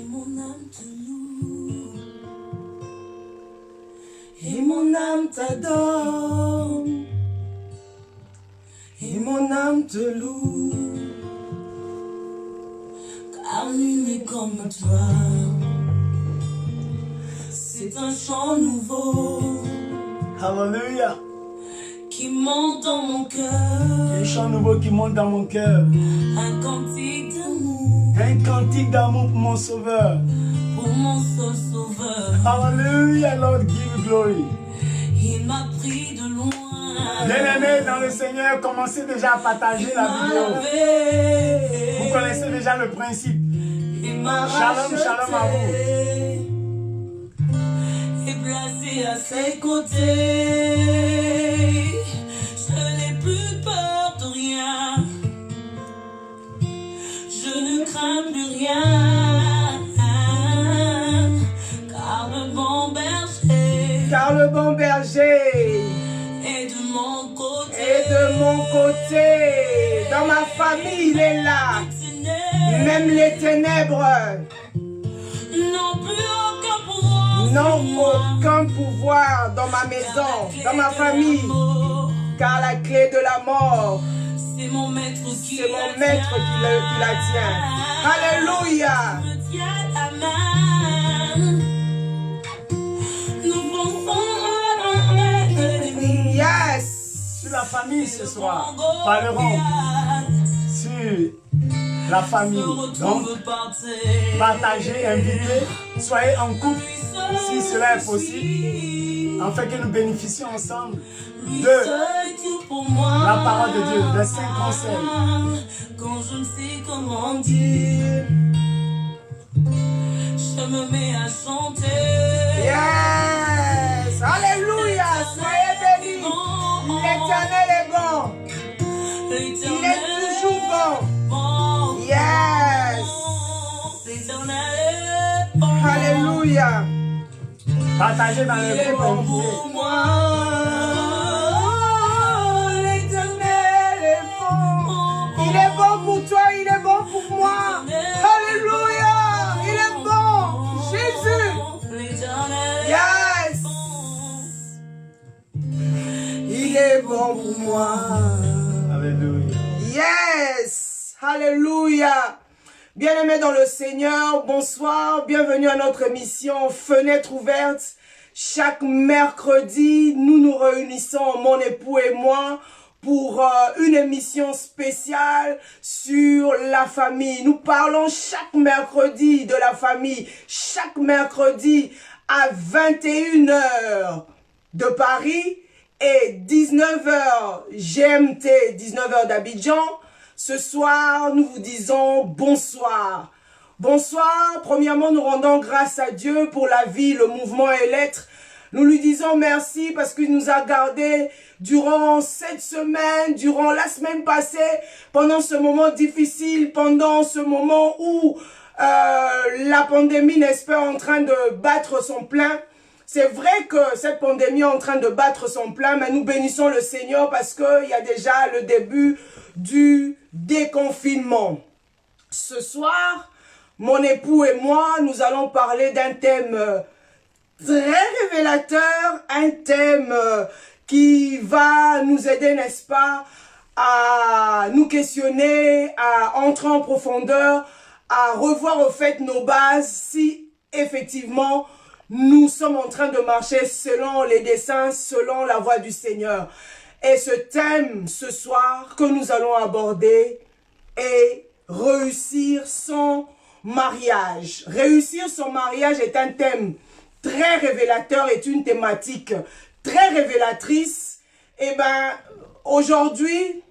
mon âme te loue, et mon âme t'adore, et mon âme te loue, car nul n'est comme toi. C'est un chant nouveau, Alléluia. qui monte dans mon cœur, Un chant nouveau qui monte dans mon cœur. un cantique d'amour Un cantique d'amour pour mon sauveur. pour mon seul sauveur. Alléluia, Lord, give you glory. Il m'a pris de loin, Bien-aimés dans le Seigneur, commencez déjà à partager la vidéo. Vous connaissez déjà le principe. Shalom, shalom à vous. Et placé à ses côtés, je n'ai plus peur de rien, je ne crains plus rien, car le bon berger est de mon côté. Et de mon côté, dans ma famille, il est là. Même les ténèbres n'ont aucun pouvoir dans ma maison, dans ma famille, car la clé de la mort, c'est mon maître qui la tient. Alléluia. me tient la main. Nous pensons Yes. Sur la famille ce soir, parlerons sur la famille. Donc, partagez, invitez, soyez en couple si cela est possible, afin que nous bénéficions ensemble de la parole de Dieu, de saints conseils. Quand je ne sais comment dire, je me mets à chanter. Yes. Alléluia. Soyez bénis. L'Éternel est bon. Il est toujours bon. Yes. Alléluia. Partagez dans les groupes invités. Pour moi. L'Éternel est bon. Il est bon pour toi, il est bon pour moi. Alléluia. Il est bon. Jésus. Yes. Il est bon pour moi. Alléluia. Yes. Alléluia. Bien-aimés dans le Seigneur, bonsoir, bienvenue à notre émission Fenêtre ouverte. Chaque mercredi, nous nous réunissons, mon époux et moi, pour une émission spéciale sur la famille. Nous parlons chaque mercredi de la famille, chaque mercredi à 21h de Paris et 19h GMT, 19h d'Abidjan. Ce soir, nous vous disons bonsoir. Bonsoir. Premièrement, nous rendons grâce à Dieu pour la vie, le mouvement et l'être. Nous lui disons merci parce qu'il nous a gardés durant cette semaine, durant la semaine passée, pendant ce moment difficile, pendant ce moment où la pandémie, n'est-ce pas, en train de battre son plein. C'est vrai que cette pandémie est en train de battre son plein, mais nous bénissons le Seigneur parce qu'il y a déjà le début du déconfinement. Ce soir, mon époux et moi, nous allons parler d'un thème très révélateur, un thème qui va nous aider, n'est-ce pas, à nous questionner, à entrer en profondeur, à revoir au fait nos bases, si effectivement nous sommes en train de marcher selon les desseins, selon la voie du Seigneur. Et ce thème, ce soir, que nous allons aborder est réussir son mariage. Réussir son mariage est un thème très révélateur, est une thématique très révélatrice. Et bien, aujourd'hui,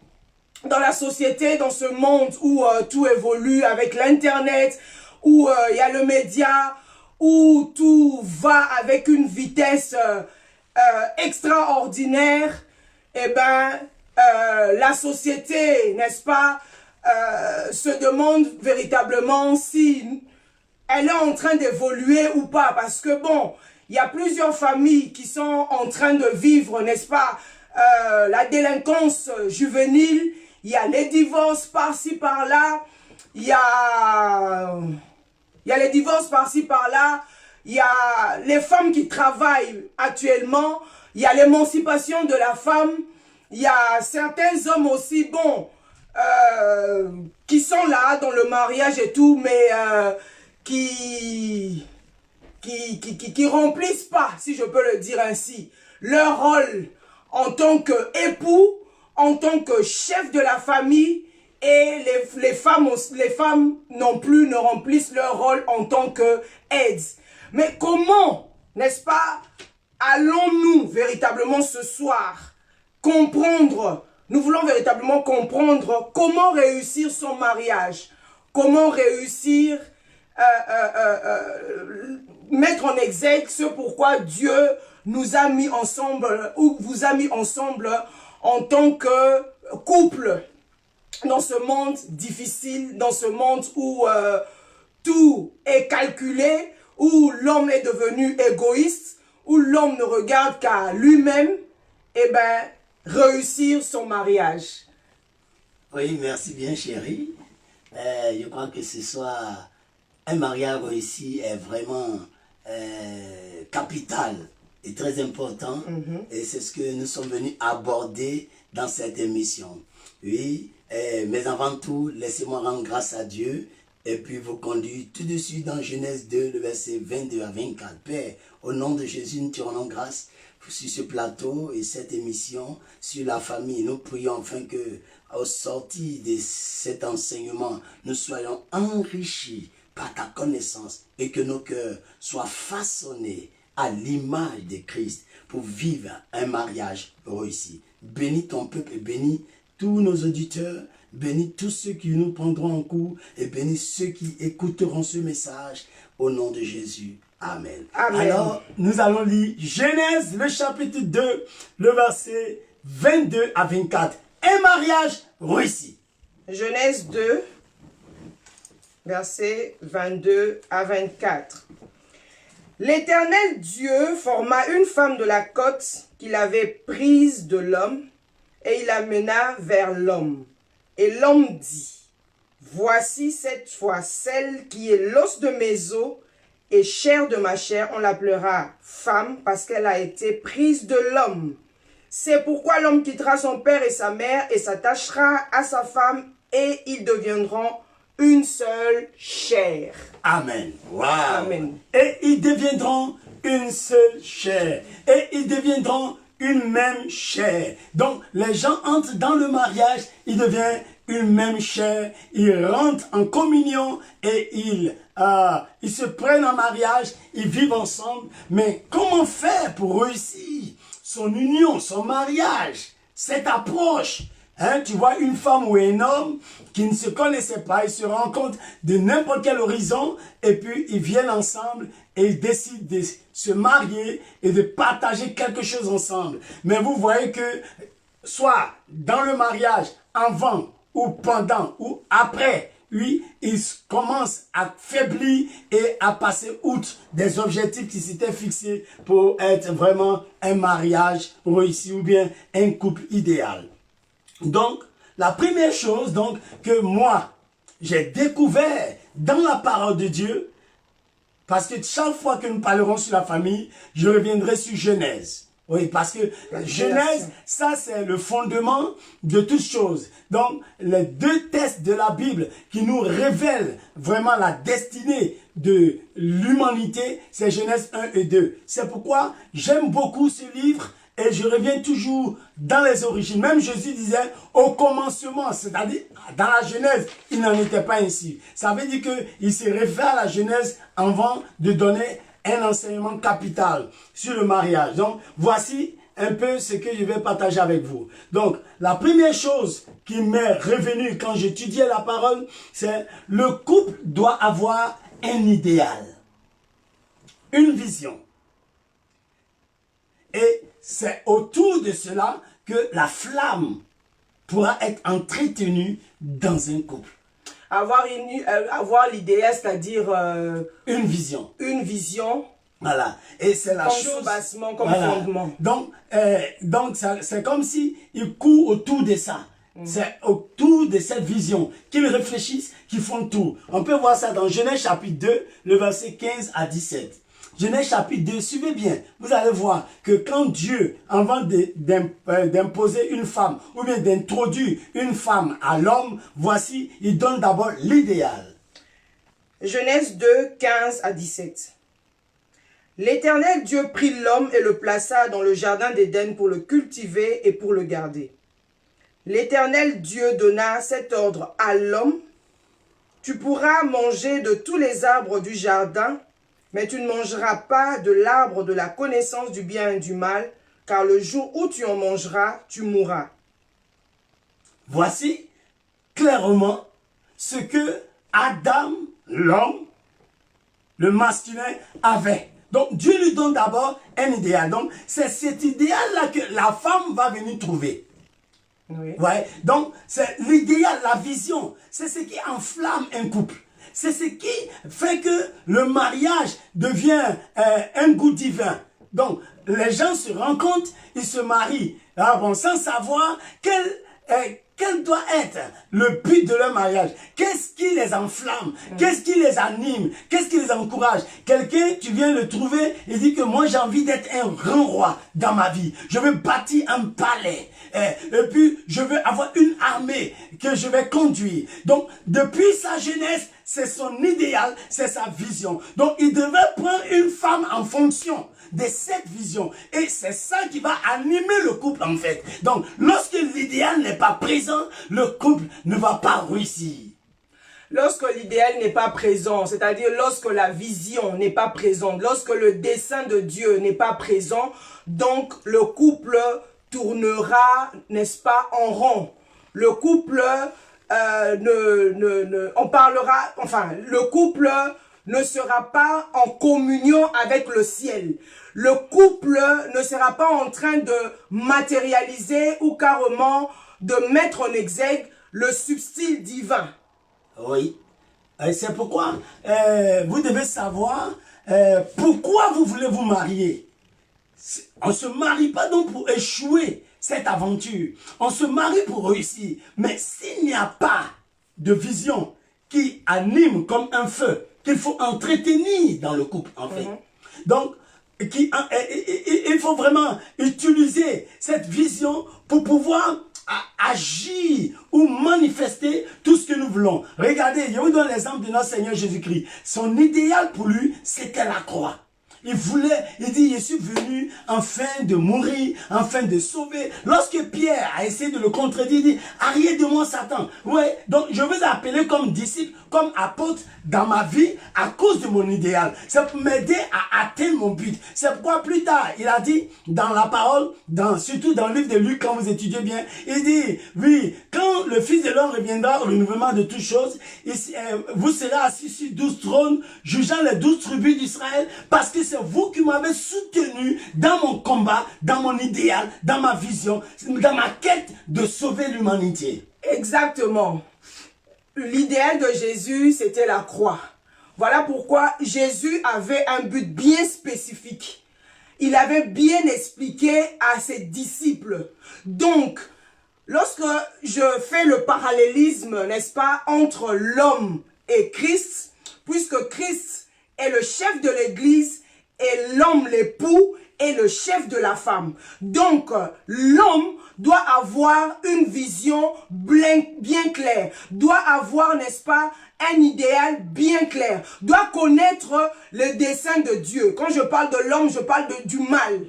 dans la société, dans ce monde où tout évolue avec l'Internet, où il y a le média, où tout va avec une vitesse extraordinaire, eh ben, la société, n'est-ce pas, se demande véritablement si elle est en train d'évoluer ou pas. Parce que bon, il y a plusieurs familles qui sont en train de vivre, n'est-ce pas, la délinquance juvénile, il y a les divorces par-ci, par-là, il y a il y a les divorces par-ci, par-là, il y a les femmes qui travaillent actuellement, il y a l'émancipation de la femme, il y a certains hommes aussi, bon, qui sont là dans le mariage et tout, mais qui remplissent pas, si je peux le dire ainsi, leur rôle en tant qu'époux, en tant que chef de la famille, et les femmes non plus ne remplissent leur rôle en tant qu'aides. Mais comment, n'est-ce pas, allons-nous véritablement ce soir comprendre, nous voulons véritablement comprendre comment réussir son mariage, comment réussir, mettre en exergue ce pourquoi Dieu nous a mis ensemble, ou vous a mis ensemble en tant que couple, dans ce monde difficile, dans ce monde où tout est calculé, où l'homme est devenu égoïste, où l'homme ne regarde qu'à lui-même, et bien, réussir son mariage. Oui, merci bien chérie. Je crois que ce soir, un mariage réussi est vraiment capital et très important. Et c'est ce que nous sommes venus aborder dans cette émission. Oui, mais avant tout, laissez-moi rendre grâce à Dieu et puis vous conduire tout de suite dans Genèse 2, le verset 22 à 24. Père, au nom de Jésus, nous te rendons grâce sur ce plateau et cette émission sur la famille. Nous prions afin que, au sortir de cet enseignement, nous soyons enrichis par ta connaissance et que nos cœurs soient façonnés à l'image de Christ pour vivre un mariage réussi. Bénis ton peuple et bénis tous nos auditeurs, bénis tous ceux qui nous prendront en cours et bénis ceux qui écouteront ce message au nom de Jésus. Amen. Amen. Alors, nous allons lire Genèse, le chapitre 2, le verset 22 à 24. Un mariage réussi. Genèse 2, versets 22 à 24. L'Éternel Dieu forma une femme de la côte qu'il avait prise de l'homme, et il l'amena vers l'homme. Et l'homme dit, voici cette fois celle qui est l'os de mes os et chair de ma chair, on l'appellera femme parce qu'elle a été prise de l'homme. C'est pourquoi l'homme quittera son père et sa mère et s'attachera à sa femme et ils deviendront une seule chair. Amen. Wow. Amen. Et ils deviendront une seule chair. Et ils deviendront une même chair. Donc, les gens entrent dans le mariage, ils deviennent une même chair, ils rentrent en communion et ils se prennent en mariage, ils vivent ensemble. Mais comment faire pour réussir son union, son mariage, cette approche? Hein, tu vois une femme ou un homme qui ne se connaissaient pas, ils se rencontrent de n'importe quel horizon et puis ils viennent ensemble et ils décident de se marier et de partager quelque chose ensemble. Mais vous voyez que soit dans le mariage, avant ou pendant ou après, oui, ils commencent à faiblir et à passer outre des objectifs qui s'étaient fixés pour être vraiment un mariage réussi ou bien un couple idéal. Donc, la première chose donc, que moi, j'ai découvert dans la parole de Dieu, parce que chaque fois que nous parlerons sur la famille, je reviendrai sur Genèse. Oui, parce que Genèse, ça c'est le fondement de toutes choses. Donc, les deux textes de la Bible qui nous révèlent vraiment la destinée de l'humanité, c'est Genèse 1 et 2. C'est pourquoi j'aime beaucoup ce livre. Et je reviens toujours dans les origines. Même Jésus disait au commencement, c'est-à-dire dans la Genèse, il n'en était pas ainsi. Ça veut dire qu'il se réfère à la Genèse avant de donner un enseignement capital sur le mariage. Donc, voici un peu ce que je vais partager avec vous. Donc, la première chose qui m'est revenue quand j'étudiais la parole, c'est le couple doit avoir un idéal, une vision. Et c'est autour de cela que la flamme pourra être entretenue dans un couple. Avoir l'idéal, c'est-à-dire une vision. Une vision. Voilà. Et c'est la chose. Comme soubassement, comme fondement. Donc c'est comme si il court autour de ça. C'est autour de cette vision qu'ils réfléchissent, qu'ils font tout. On peut voir ça dans Genèse chapitre 2, le verset 15 à 17. Genèse chapitre 2, suivez bien. Vous allez voir que quand Dieu, avant d'imposer une femme, ou bien d'introduire une femme à l'homme, voici, il donne d'abord l'idéal. Genèse 2, 15 à 17. L'Éternel Dieu prit l'homme et le plaça dans le jardin d'Éden pour le cultiver et pour le garder. L'Éternel Dieu donna cet ordre à l'homme. Tu pourras manger de tous les arbres du jardin, mais tu ne mangeras pas de l'arbre de la connaissance du bien et du mal, car le jour où tu en mangeras, tu mourras. Voici clairement ce que Adam, l'homme, le masculin, avait. Donc Dieu lui donne d'abord un idéal. Donc c'est cet idéal-là que la femme va venir trouver. Oui. Ouais. Donc c'est l'idéal, la vision. C'est ce qui enflamme un couple. C'est ce qui fait que le mariage devient un goût divin. Donc les gens se rencontrent, ils se marient. Ah bon, sans savoir quel doit être le but de leur mariage. Qu'est-ce qui les enflamme? Qu'est-ce qui les anime? Qu'est-ce qui les encourage? Quelqu'un, tu viens le trouver, il dit que moi j'ai envie d'être un grand roi dans ma vie. Je veux bâtir un palais. Et puis, je veux avoir une armée que je vais conduire. Donc, depuis sa jeunesse, c'est son idéal, c'est sa vision. Donc, il devait prendre une femme en fonction de cette vision. Et c'est ça qui va animer le couple, en fait. Donc, lorsque l'idéal n'est pas présent, le couple ne va pas réussir. Lorsque l'idéal n'est pas présent, c'est-à-dire lorsque la vision n'est pas présente, lorsque le dessein de Dieu n'est pas présent, donc le couple tournera, n'est-ce pas, en rond. Le couple le couple ne sera pas en communion avec le ciel. Le couple ne sera pas en train de matérialiser ou carrément de mettre en exergue le substile divin. Oui. C'est pourquoi vous devez savoir pourquoi vous voulez vous marier. On ne se marie pas donc pour échouer cette aventure. On se marie pour réussir. Mais s'il n'y a pas de vision qui anime comme un feu, qu'il faut entretenir dans le couple, en fait. Donc, il faut vraiment utiliser cette vision pour pouvoir agir ou manifester tout ce que nous voulons. Regardez, je vous donne l'exemple de notre Seigneur Jésus-Christ. Son idéal pour lui, c'était la croix. Il dit, je suis venu afin de mourir, afin de sauver. Lorsque Pierre a essayé de le contredire, il dit, arrête de moi Satan. Ouais, donc je vous ai appelé comme disciple, comme apôtre dans ma vie à cause de mon idéal. C'est pour m'aider à atteindre mon but. C'est pourquoi plus tard, il a dit dans la parole, surtout dans le livre de Luc, quand vous étudiez bien, il dit, oui, quand le Fils de l'homme reviendra au renouvellement de toutes choses, vous serez assis sur 12 trônes, jugeant les 12 tribus d'Israël, parce que c'est vous qui m'avez soutenu dans mon combat, dans mon idéal, dans ma vision, dans ma quête de sauver l'humanité. Exactement. L'idéal de Jésus, c'était la croix. Voilà pourquoi Jésus avait un but bien spécifique. Il avait bien expliqué à ses disciples. Donc, lorsque je fais le parallélisme, n'est-ce pas, entre l'homme et Christ, puisque Christ est le chef de l'Église et l'homme, l'époux, est le chef de la femme. Donc, l'homme doit avoir une vision bien claire, doit avoir, n'est-ce pas, un idéal bien clair, doit connaître le dessein de Dieu. Quand je parle de l'homme, je parle du mal,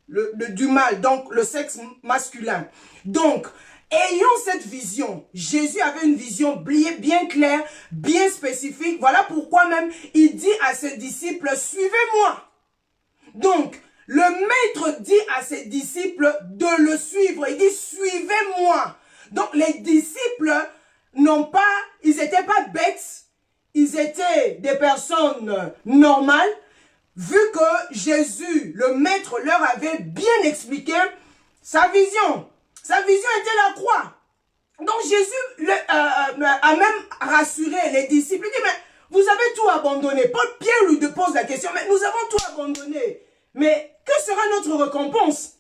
du mal, donc le sexe masculin. Donc, ayant cette vision, Jésus avait une vision bien claire, bien spécifique. Voilà pourquoi même il dit à ses disciples, suivez-moi. Donc, le maître dit à ses disciples de le suivre. Il dit, suivez-moi. Donc, les disciples ils n'étaient pas bêtes. Ils étaient des personnes normales. Vu que Jésus, le maître, leur avait bien expliqué sa vision. Sa vision était la croix. Donc, Jésus a même rassuré les disciples. Il dit, mais vous avez tout abandonné. Pierre lui pose la question, mais nous avons tout abandonné. Mais que sera notre récompense?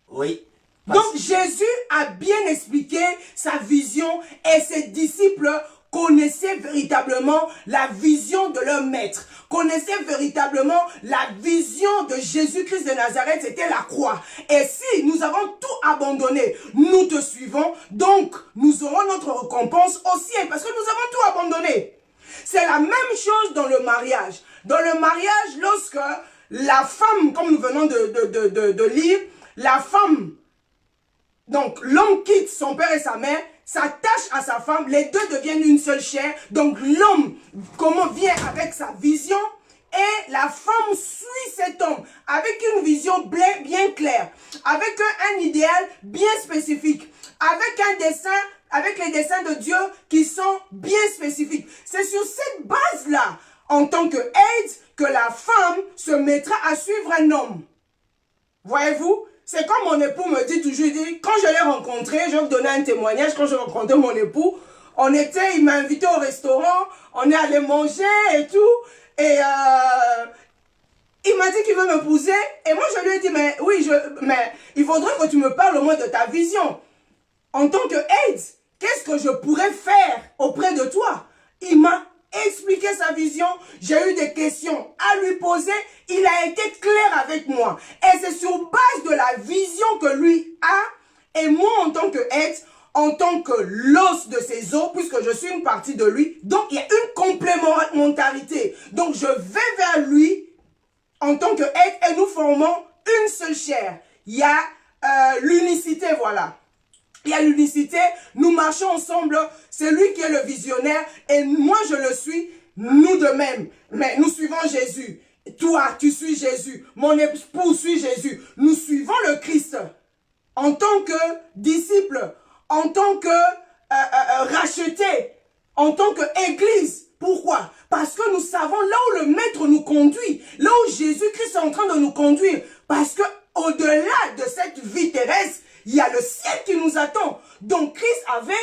Oui, Donc Jésus a bien expliqué sa vision et ses disciples connaissaient véritablement la vision de leur maître, connaissaient véritablement la vision de Jésus-Christ de Nazareth, c'était la croix. Et si nous avons tout abandonné, nous te suivons, donc nous aurons notre récompense au ciel, parce que nous avons tout abandonné. C'est la même chose dans le mariage. Dans le mariage, lorsque la femme, comme nous venons de lire, la femme, donc l'homme quitte son père et sa mère, s'attache à sa femme, les deux deviennent une seule chair. Donc l'homme vient avec sa vision et la femme suit cet homme avec une vision bien claire, avec un idéal bien spécifique, avec un dessein, avec les desseins de Dieu qui sont bien spécifiques. C'est sur cette base-là, en tant qu'aide, que la femme se mettra à suivre un homme. Voyez-vous? C'est comme mon époux me dit toujours, quand je l'ai rencontré, je vais vous donner un témoignage, quand je rencontrais mon époux, il m'a invité au restaurant, on est allé manger et tout, et il m'a dit qu'il veut m'épouser, et moi je lui ai dit, mais oui, mais il faudrait que tu me parles au moins de ta vision. En tant qu'aide, qu'est-ce que je pourrais faire auprès de toi? Il m'a expliqué sa vision, j'ai eu des questions à lui poser, il a été clair avec moi. Et c'est sur base de la vision que lui a, et moi en tant qu'aide, en tant que l'os de ses os, puisque je suis une partie de lui, donc il y a une complémentarité. Donc je vais vers lui en tant qu'aide et nous formons une seule chair. Il y a l'unicité, voilà. Il y a l'unicité, nous marchons ensemble, c'est lui qui est le visionnaire et moi je le suis, nous de même. Mais nous suivons Jésus. Toi, tu suis Jésus. Mon époux suit Jésus. Nous suivons le Christ. En tant que disciples, en tant que rachetés, en tant qu'église. Pourquoi? Parce que nous savons là où le Maître nous conduit, là où Jésus-Christ est en train de nous conduire. Parce que au-delà de cette vie terrestre, il y a le ciel qui nous attend. Donc Christ avait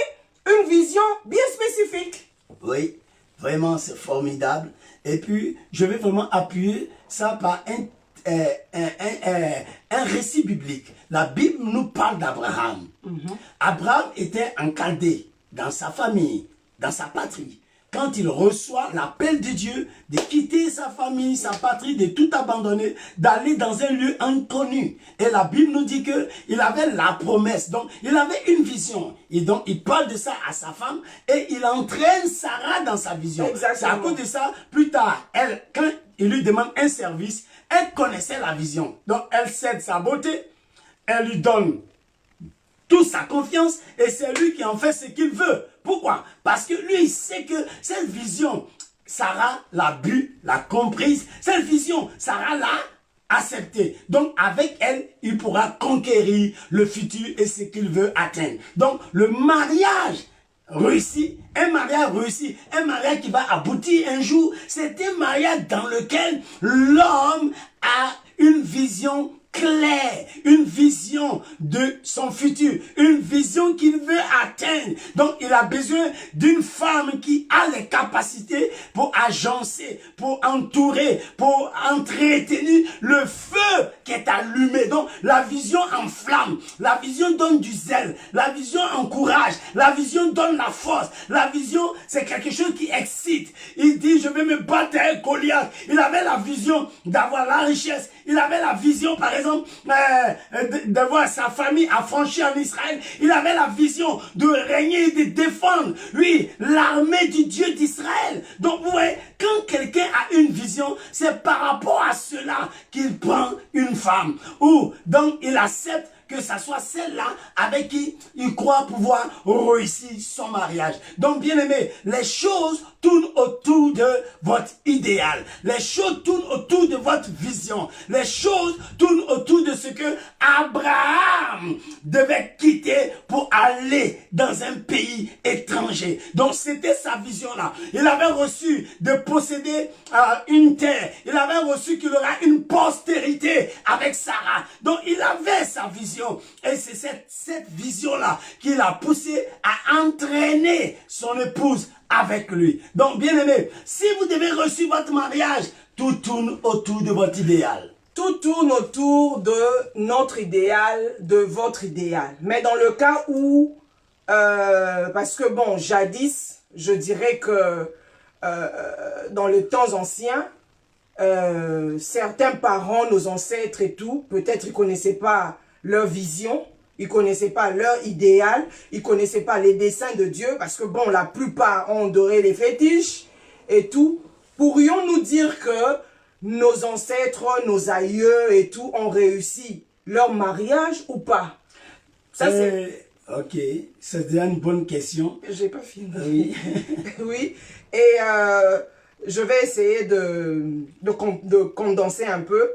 une vision bien spécifique. Oui, vraiment c'est formidable. Et puis, je vais vraiment appuyer ça par un récit biblique. La Bible nous parle d'Abraham. Abraham était en Chaldée, dans sa famille, dans sa patrie. Quand il reçoit l'appel de Dieu de quitter sa famille, sa patrie, de tout abandonner, d'aller dans un lieu inconnu. Et la Bible nous dit qu'il avait la promesse. Donc, il avait une vision. Et donc, il parle de ça à sa femme et il entraîne Sarah dans sa vision. C'est à cause de ça, plus tard, quand il lui demande un service, elle connaissait la vision. Donc, elle cède sa beauté, elle lui donne toute sa confiance et c'est lui qui en fait ce qu'il veut. Pourquoi? Parce que lui, il sait que cette vision, Sarah l'a bu, l'a comprise. Cette vision, Sarah l'a acceptée. Donc, avec elle, il pourra conquérir le futur et ce qu'il veut atteindre. Donc, le mariage réussi, un mariage qui va aboutir un jour, c'est un mariage dans lequel l'homme a une vision clair, une vision de son futur, une vision qu'il veut atteindre. Donc, il a besoin d'une femme qui a les capacités pour agencer, pour entourer, pour entretenir le feu qui est allumé. Donc, la vision enflamme, la vision donne du zèle, la vision encourage, la vision donne la force. La vision, c'est quelque chose qui excite. Il dit, je vais me battre avec Goliath. Il avait la vision d'avoir la richesse. Il avait la vision, par exemple, de voir sa famille affranchie en Israël. Il avait la vision de régner et de défendre, lui, l'armée du Dieu d'Israël. Donc, vous voyez, quand quelqu'un a une vision, c'est par rapport à cela qu'il prend une femme. Ou, donc, il accepte que ça soit celle-là avec qui il croit pouvoir réussir son mariage. Donc, bien aimé, les choses tournent autour de votre idéal. Les choses tournent autour de votre vision. Les choses tournent autour de ce que Abraham devait quitter pour aller dans un pays étranger. Donc, c'était sa vision-là. Il avait reçu de posséder une terre. Il avait reçu qu'il aura une postérité avec Sarah. Donc, il avait sa vision. Et c'est cette vision-là qui l'a poussé à entraîner son épouse avec lui. Donc, bien aimé, si vous devez reçu votre mariage, tout tourne autour de votre idéal. tout tourne autour de notre idéal, de votre idéal. Mais dans le cas où, parce que bon, jadis, je dirais que dans les temps anciens, certains parents, nos ancêtres et tout, peut-être ils ne connaissaient pas leur vision, ils ne connaissaient pas leur idéal, ils ne connaissaient pas les desseins de Dieu, parce que bon, la plupart ont adoré les fétiches et tout. Pourrions-nous dire que nos ancêtres, nos aïeux et tout ont réussi leur mariage ou pas? Ça, c'est... Ok, c'est déjà une bonne question. J'ai pas fini. Oui. Oui, et je vais essayer de condenser un peu.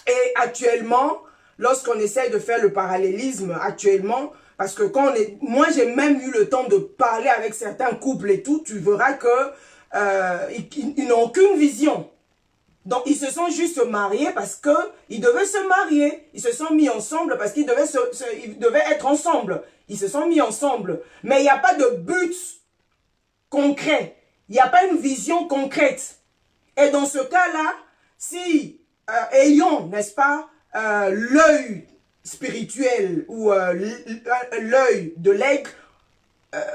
Et actuellement, lorsqu'on essaie de faire le parallélisme actuellement, parce que quand moi j'ai même eu le temps de parler avec certains couples et tout, tu verras que ils n'ont aucune vision. Donc ils se sont juste mariés parce que ils devaient se marier. Ils se sont mis ensemble parce qu'ils devaient être ensemble. Ils se sont mis ensemble. Mais il n'y a pas de but concret. Il n'y a pas une vision concrète. Et dans ce cas-là, si ayons, n'est-ce pas, l'œil spirituel ou l'œil de l'aigle,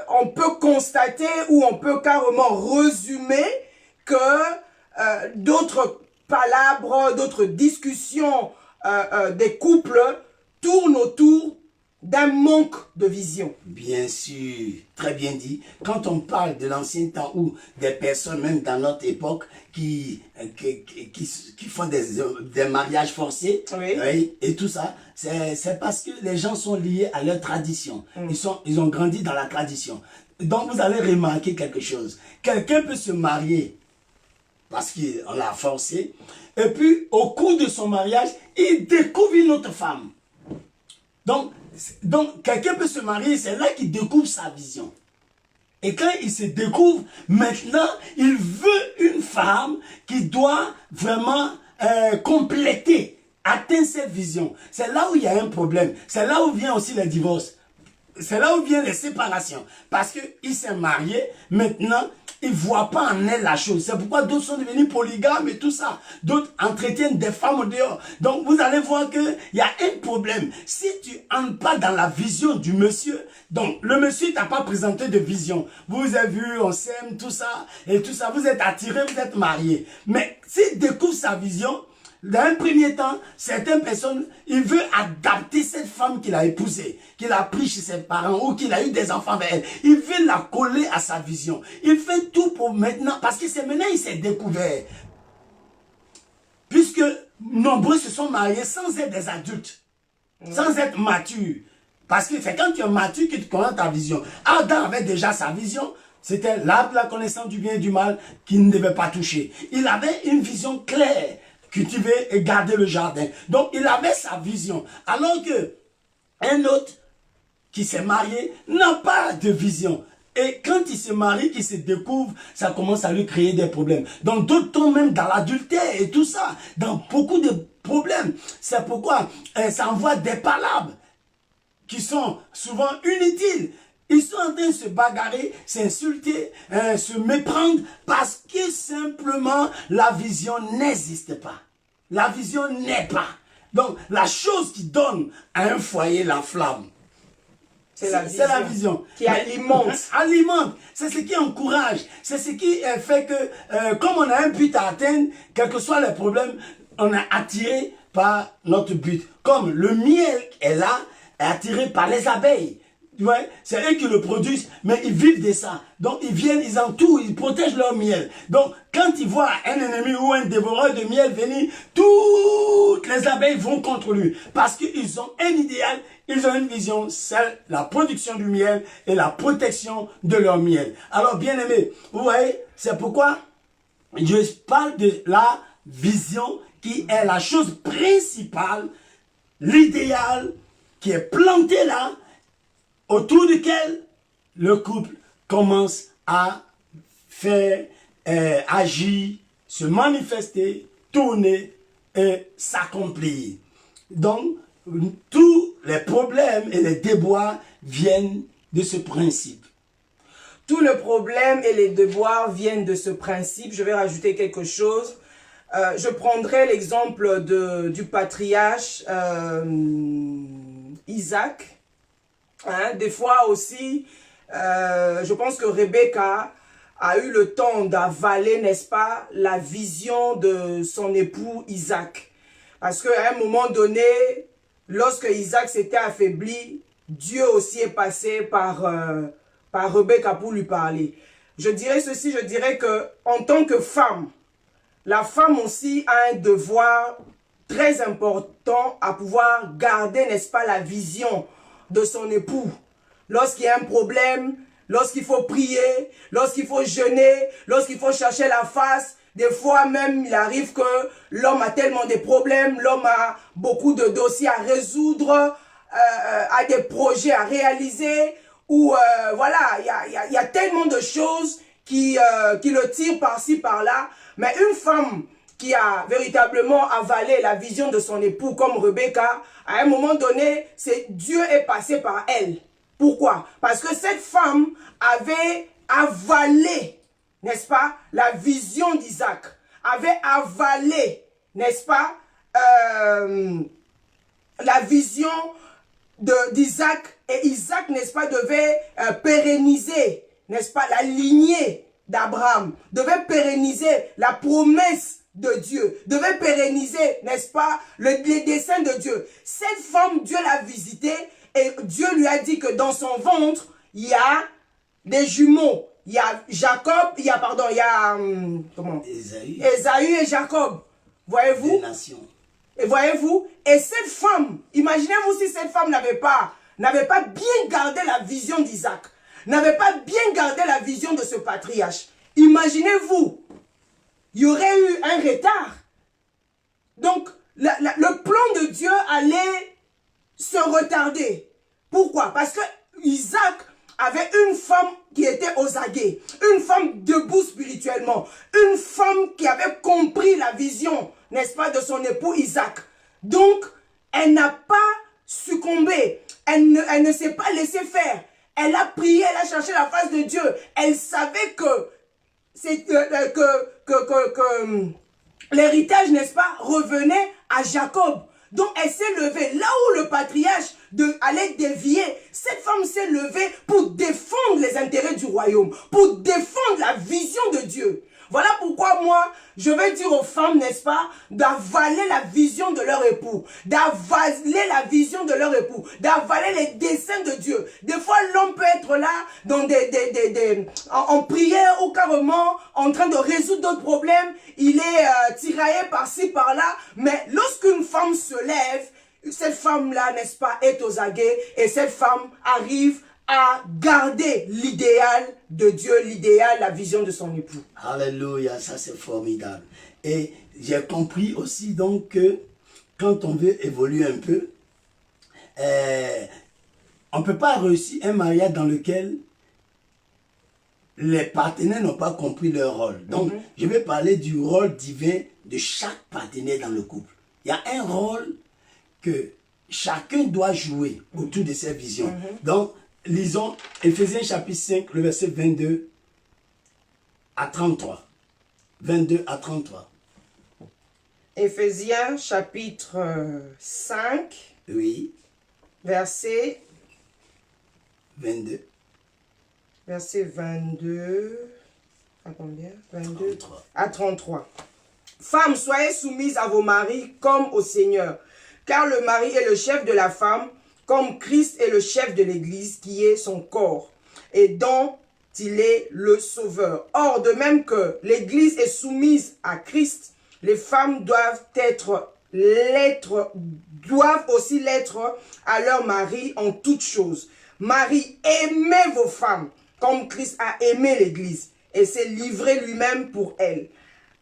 on peut constater ou on peut carrément résumer que d'autres palabres, d'autres discussions des couples tournent autour d'un manque de vision. Bien sûr, très bien dit. Quand on parle de l'ancien temps où des personnes, même dans notre époque, qui font des mariages forcés, Oui. Oui, et tout ça, c'est parce que les gens sont liés à leur tradition. Ils ont grandi dans la tradition. Donc vous allez remarquer quelque chose. Quelqu'un peut se marier parce qu'on l'a forcé, et puis au cours de son mariage, il découvre une autre femme. Donc quelqu'un peut se marier, c'est là qu'il découvre sa vision. Et quand il se découvre, maintenant, il veut une femme qui doit vraiment compléter, atteindre cette vision. C'est là où il y a un problème. C'est là où vient aussi les divorces. C'est là où viennent les séparations. Parce qu'il s'est marié, maintenant, il ne voit pas en elle la chose. C'est pourquoi d'autres sont devenus polygames et tout ça. D'autres entretiennent des femmes au dehors. Donc vous allez voir qu'il y a un problème. Si tu n'entres pas dans la vision du monsieur, donc le monsieur t'a pas présenté de vision. Vous avez vu, on s'aime, tout ça, et tout ça. Vous êtes attirés, vous êtes mariés. Mais s'il découvre sa vision, dans un premier temps, certaines personnes, il veut adapter cette femme qu'il a épousée, qu'il a pris chez ses parents ou qu'il a eu des enfants avec elle. Il veut la coller à sa vision. Il fait tout pour maintenant, parce que c'est maintenant il s'est découvert. Puisque nombreux se sont mariés sans être des adultes, sans être matures. Parce que c'est quand tu es mature que tu connais ta vision. Adam avait déjà sa vision. C'était l'arbre de la connaissance du bien et du mal qu'il ne devait pas toucher. Il avait une vision claire. Cultiver et garder le jardin. Donc, il avait sa vision. Alors que un autre qui s'est marié n'a pas de vision. Et quand il se marie, qu'il se découvre, ça commence à lui créer des problèmes. Donc, d'autres tombent même dans l'adultère et tout ça. Dans beaucoup de problèmes. C'est pourquoi ça envoie des palabres qui sont souvent inutiles. Ils sont en train de se bagarrer, s'insulter, se méprendre parce que simplement la vision n'existe pas. La vision n'est pas. Donc la chose qui donne à un foyer la flamme, c'est la vision. Qui alimente. Alimente. C'est ce qui encourage. C'est ce qui fait que comme on a un but à atteindre, quels que soient les problèmes, on est attiré par notre but. Comme le miel est là, est attiré par les abeilles. Ouais, c'est eux qui le produisent, mais ils vivent de ça. Donc ils viennent, ils entourent, ils protègent leur miel. Donc quand ils voient un ennemi ou un dévoreur de miel venir, toutes les abeilles vont contre lui. Parce qu'ils ont un idéal, ils ont une vision, c'est la production du miel et la protection de leur miel. Alors bien aimé, vous voyez, c'est pourquoi je parle de la vision qui est la chose principale, l'idéal qui est planté là, autour duquel le couple commence à faire, agir, se manifester, tourner et s'accomplir. Donc, tous les problèmes et les déboires viennent de ce principe. Tous les problèmes et les devoirs viennent de ce principe. Je vais rajouter quelque chose. Je prendrai l'exemple du patriarche Isaac. Hein, des fois aussi, je pense que Rebecca a eu le temps d'avaler, n'est-ce pas, la vision de son époux Isaac. Parce qu'à un moment donné, lorsque Isaac s'était affaibli, Dieu aussi est passé par Rebecca pour lui parler. Je dirais ceci, je dirais que en tant que femme, la femme aussi a un devoir très important à pouvoir garder, n'est-ce pas, la vision de son époux. Lorsqu'il y a un problème, lorsqu'il faut prier, lorsqu'il faut jeûner, lorsqu'il faut chercher la face, des fois même il arrive que l'homme a tellement de problèmes, l'homme a beaucoup de dossiers à résoudre, a des projets à réaliser, ou voilà, il y a tellement de choses qui le tirent par-ci, par-là. Mais une femme qui a véritablement avalé la vision de son époux comme Rebecca, à un moment donné, Dieu est passé par elle. Pourquoi? Parce que cette femme avait avalé, n'est-ce pas, la vision d'Isaac, avait avalé, n'est-ce pas, la vision d'Isaac, et Isaac, n'est-ce pas, devait pérenniser, n'est-ce pas, la lignée d'Abraham, devait pérenniser la promesse de Dieu, devait pérenniser, n'est-ce pas, les desseins de Dieu. Cette femme, Dieu l'a visitée et Dieu lui a dit que dans son ventre, il y a des jumeaux. Il y a Jacob, il y a, comment? Ésaü et Jacob. Voyez-vous? Des nations. Et voyez-vous? Et cette femme, imaginez-vous si cette femme n'avait pas bien gardé la vision d'Isaac, n'avait pas bien gardé la vision de ce patriarche. Imaginez-vous, il y aurait eu un retard. Donc, le plan de Dieu allait se retarder. Pourquoi? Parce que Isaac avait une femme qui était aux aguets, une femme debout spirituellement, une femme qui avait compris la vision, n'est-ce pas, de son époux Isaac. Donc, elle n'a pas succombé, elle ne s'est pas laissée faire. Elle a prié, elle a cherché la face de Dieu. Elle savait que l'héritage, n'est-ce pas, revenait à Jacob. Donc elle s'est levée. Là où le patriarche allait dévier, cette femme s'est levée pour défendre les intérêts du royaume, pour défendre la vision de Dieu. Voilà pourquoi moi, je vais dire aux femmes, n'est-ce pas, d'avaler la vision de leur époux, d'avaler la vision de leur époux, d'avaler les desseins de Dieu. Des fois, l'homme peut être là dans en prière ou carrément en train de résoudre d'autres problèmes. Il est tiraillé par-ci, par-là. Mais lorsqu'une femme se lève, cette femme-là, n'est-ce pas, est aux aguets et cette femme arrive à garder l'idéal de Dieu, l'idéal, la vision de son époux. Alléluia, ça c'est formidable. Et j'ai compris aussi donc que quand on veut évoluer un peu, on ne peut pas réussir un mariage dans lequel les partenaires n'ont pas compris leur rôle. Donc, je vais parler du rôle divin de chaque partenaire dans le couple. Il y a un rôle que chacun doit jouer autour de ses visions. Donc, lisons Éphésiens chapitre 5, le verset 22 à 33. 22 à 33. Éphésiens chapitre 5, oui, verset 22. Verset 22 à combien? 22 33. à 33. Femmes, soyez soumises à vos maris comme au Seigneur, car le mari est le chef de la femme, comme Christ est le chef de l'Église, qui est son corps, et dont il est le sauveur. Or, de même que l'Église est soumise à Christ, les femmes doivent aussi l'être à leur mari en toutes choses. Marie, aimez vos femmes, comme Christ a aimé l'Église, et s'est livré lui-même pour elle,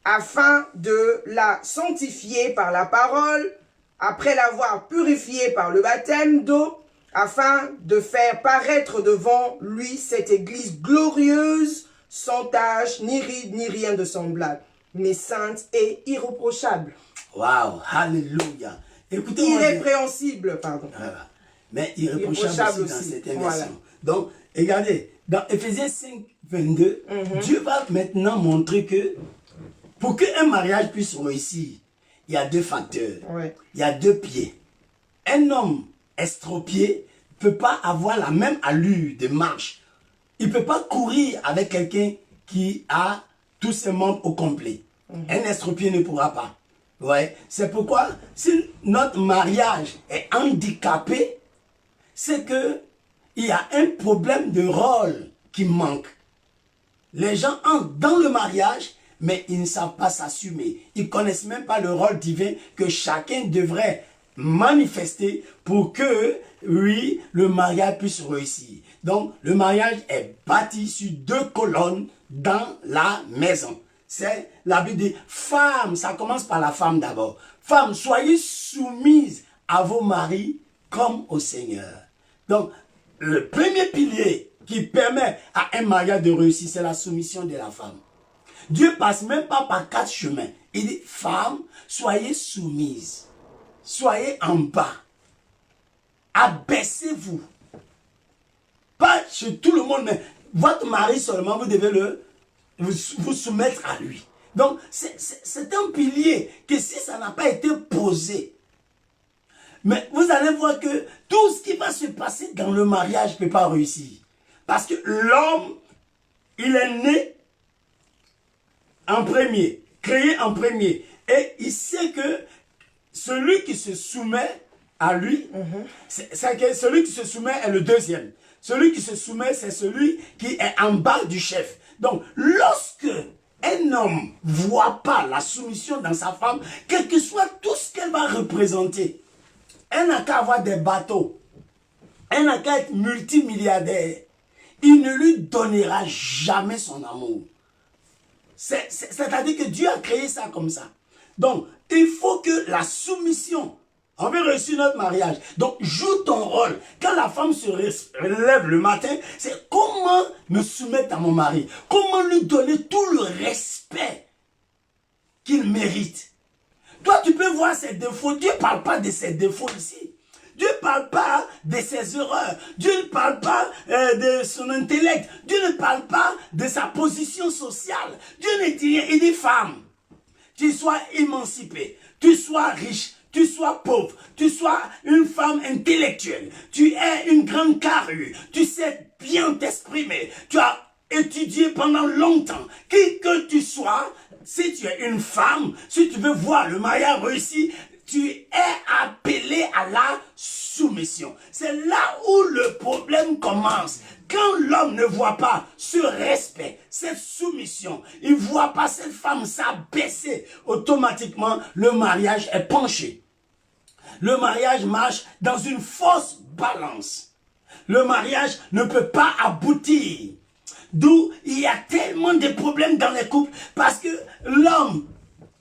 afin de la sanctifier par la parole, après l'avoir purifiée par le baptême d'eau, afin de faire paraître devant lui cette Église glorieuse, sans tache, ni ride, ni rien de semblable, mais sainte et irréprochable. Waouh, alléluia. Écoutez, irrépréhensible, pardon. Voilà. Mais irréprochable aussi dans cette inversion. Voilà. Donc, regardez, dans Éphésiens 5, 22, Dieu va maintenant montrer que Pour qu'un mariage puisse réussir, il y a deux facteurs. Ouais. Il y a deux pieds. Un homme estropié ne peut pas avoir la même allure de marche. Il ne peut pas courir avec quelqu'un qui a tous ses membres au complet. Un estropié ne pourra pas. Ouais. C'est pourquoi, si notre mariage est handicapé, c'est que il y a un problème de rôle qui manque. Les gens entrent dans le mariage, mais ils ne savent pas s'assumer. Ils ne connaissent même pas le rôle divin que chacun devrait manifester pour que, oui, le mariage puisse réussir. Donc, le mariage est bâti sur deux colonnes dans la maison. C'est la Bible dit, femme, ça commence par la femme d'abord. Femme, soyez soumises à vos maris comme au Seigneur. Donc, le premier pilier qui permet à un mariage de réussir, c'est la soumission de la femme. Dieu passe même pas par 4 chemins. Il dit, femme, soyez soumises. Soyez en bas. Abaissez-vous. Pas chez tout le monde, mais votre mari seulement, vous devez vous soumettre à lui. Donc, c'est un pilier que si ça n'a pas été posé, mais vous allez voir que tout ce qui va se passer dans le mariage ne peut pas réussir. Parce que l'homme, il est né en premier, créé en premier. Et il sait que celui qui se soumet à lui, c'est que celui qui se soumet est le deuxième. Celui qui se soumet, c'est celui qui est en bas du chef. Donc, lorsque un homme ne voit pas la soumission dans sa femme, quel que soit tout ce qu'elle va représenter, elle n'a qu'à avoir des bateaux, elle n'a qu'à être multimilliardaire, il ne lui donnera jamais son amour. C'est-à-dire que Dieu a créé ça comme ça. Donc, il faut que la soumission, on veut réussir notre mariage. Donc, joue ton rôle. Quand la femme se relève le matin, c'est comment me soumettre à mon mari. Comment lui donner tout le respect qu'il mérite. Toi, tu peux voir ses défauts. Dieu ne parle pas de ses défauts ici. Dieu ne parle pas de ses erreurs. Dieu ne parle pas de son intellect. Dieu ne parle pas de sa position sociale. Dieu ne dit rien. Il dit femme, tu sois émancipée, tu sois riche, tu sois pauvre, tu sois une femme intellectuelle, tu es une grande carrure, tu sais bien t'exprimer, tu as étudié pendant longtemps. Qui que tu sois, si tu es une femme, si tu veux voir le mariage réussi, tu es appelé à la soumission. C'est là où le problème commence. Quand l'homme ne voit pas ce respect, cette soumission, il ne voit pas cette femme s'abaisser, automatiquement, le mariage est penché. Le mariage marche dans une fausse balance. Le mariage ne peut pas aboutir. D'où il y a tellement de problèmes dans les couples parce que l'homme,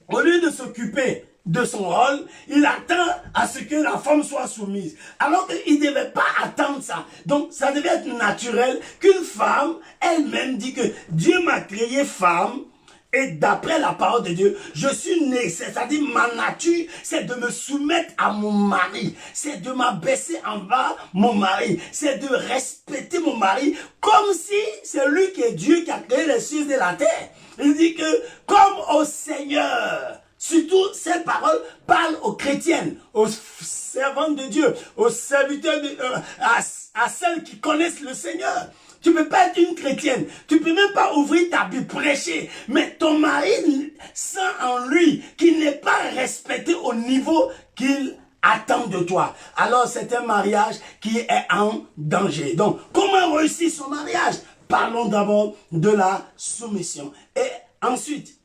au lieu de s'occuper de son rôle, il attend à ce que la femme soit soumise. Alors qu'il ne devait pas attendre ça. Donc, ça devait être naturel qu'une femme, elle-même dit que Dieu m'a créé femme. Et d'après la parole de Dieu, je suis né, c'est-à-dire ma nature, c'est de me soumettre à mon mari. C'est de m'abaisser en bas mon mari. C'est de respecter mon mari comme si c'est lui qui est Dieu qui a créé les cieux et la terre. Il dit que comme au Seigneur, surtout cette parole parle aux chrétiennes, aux servantes de Dieu, aux serviteurs, à celles qui connaissent le Seigneur. Tu ne peux pas être une chrétienne. Tu ne peux même pas ouvrir ta Bible, prêcher. Mais ton mari sent en lui qu'il n'est pas respecté au niveau qu'il attend de toi. Alors c'est un mariage qui est en danger. Donc, comment réussir son mariage? Parlons d'abord de la soumission. Et ensuite,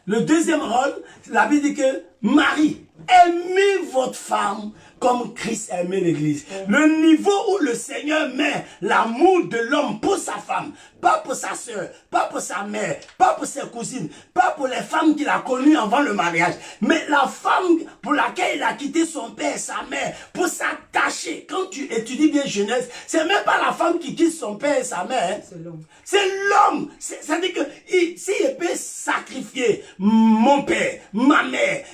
le deuxième rôle, la Bible dit que Marie, aimez votre femme comme Christ a aimé l'église. Le niveau où le Seigneur met l'amour de l'homme pour sa femme, pas pour sa soeur, pas pour sa mère, pas pour ses cousines, pas pour les femmes qu'il a connues avant le mariage, mais la femme pour laquelle il a quitté son père et sa mère pour s'attacher. Quand tu étudies bien Genèse, c'est même pas la femme qui quitte son père et sa mère. C'est l'homme. C'est l'homme. C'est-à-dire que s'il peut sacrifier mon père, ma mère,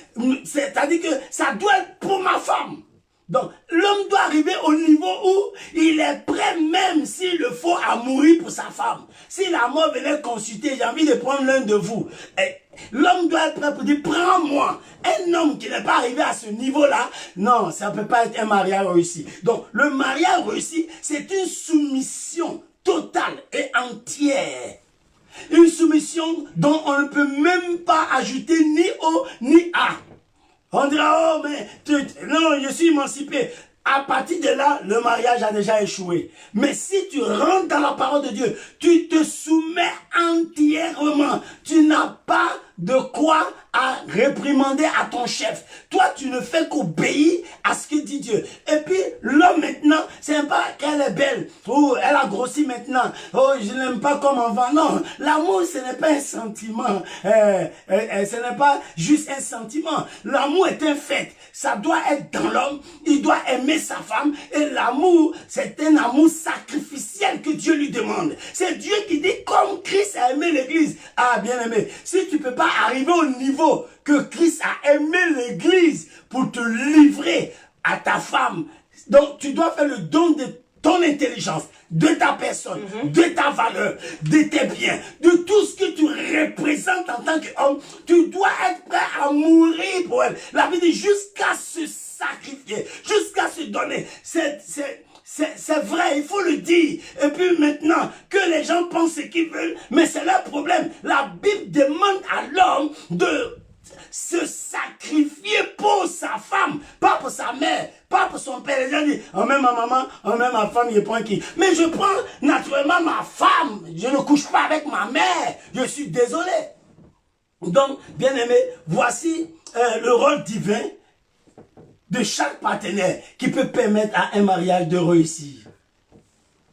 c'est-à-dire que ça doit être pour ma femme. Donc, l'homme doit arriver au niveau où il est prêt, même s'il le faut, à mourir pour sa femme. Si la mort venait consulter, j'ai envie de prendre l'un de vous. Et L'homme doit être prêt pour dire, prends-moi. Un homme qui n'est pas arrivé à ce niveau-là, non, ça ne peut pas être un mariage réussi. Donc, le mariage réussi, c'est une soumission totale et entière. Une soumission dont on ne peut même pas ajouter ni O ni A. On dira, oh, mais non, je suis émancipé. À partir de là, le mariage a déjà échoué. Mais si tu rentres dans la parole de Dieu, tu te soumets entièrement. Tu n'as pas de quoi à réprimander à ton chef. Toi, tu ne fais qu'obéir à ce que dit Dieu. Et puis, l'homme maintenant, c'est pas qu'elle est belle. Oh, elle a grossi maintenant. Oh, je l'aime pas comme enfant. Non, l'amour, ce n'est pas un sentiment. Ce n'est pas juste un sentiment. L'amour est un fait. Ça doit être dans l'homme. Il doit aimer sa femme. Et l'amour, c'est un amour sacrificiel que Dieu lui demande. C'est Dieu qui dit, comme Christ a aimé l'église. Ah, bien aimé, si tu peux pas arriver au niveau que Christ a aimé l'église pour te livrer à ta femme. Donc, tu dois faire le don de ton intelligence, de ta personne, de ta valeur, de tes biens, de tout ce que tu représentes en tant qu'homme. Tu dois être prêt à mourir pour elle. La Bible dit jusqu'à se sacrifier, jusqu'à se donner. C'est vrai, il faut le dire. Et puis maintenant, que les gens pensent ce qu'ils veulent, mais c'est leur problème. La Bible demande à l'homme de se sacrifier pour sa femme, pas pour sa mère, pas pour son père. Les gens disent, on met ma maman, on met ma femme, je prends qui? Mais je prends naturellement ma femme. Je ne couche pas avec ma mère. Je suis désolé. Donc, bien aimé, voici le rôle divin de chaque partenaire qui peut permettre à un mariage de réussir.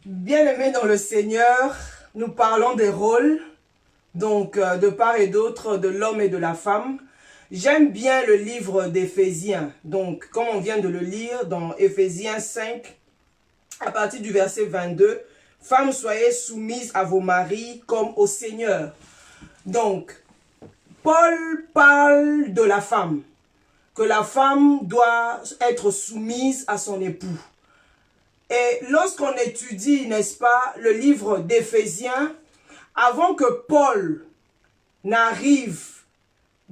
Bien-aimés dans le Seigneur, nous parlons des rôles, donc de part et d'autre de l'homme et de la femme. J'aime bien le livre d'Éphésiens, donc comme on vient de le lire dans Éphésiens 5, à partir du verset 22, « Femmes, soyez soumises à vos maris comme au Seigneur ». Donc, Paul parle de la femme, que la femme doit être soumise à son époux. Et lorsqu'on étudie, n'est-ce pas, le livre d'Éphésiens, avant que Paul n'arrive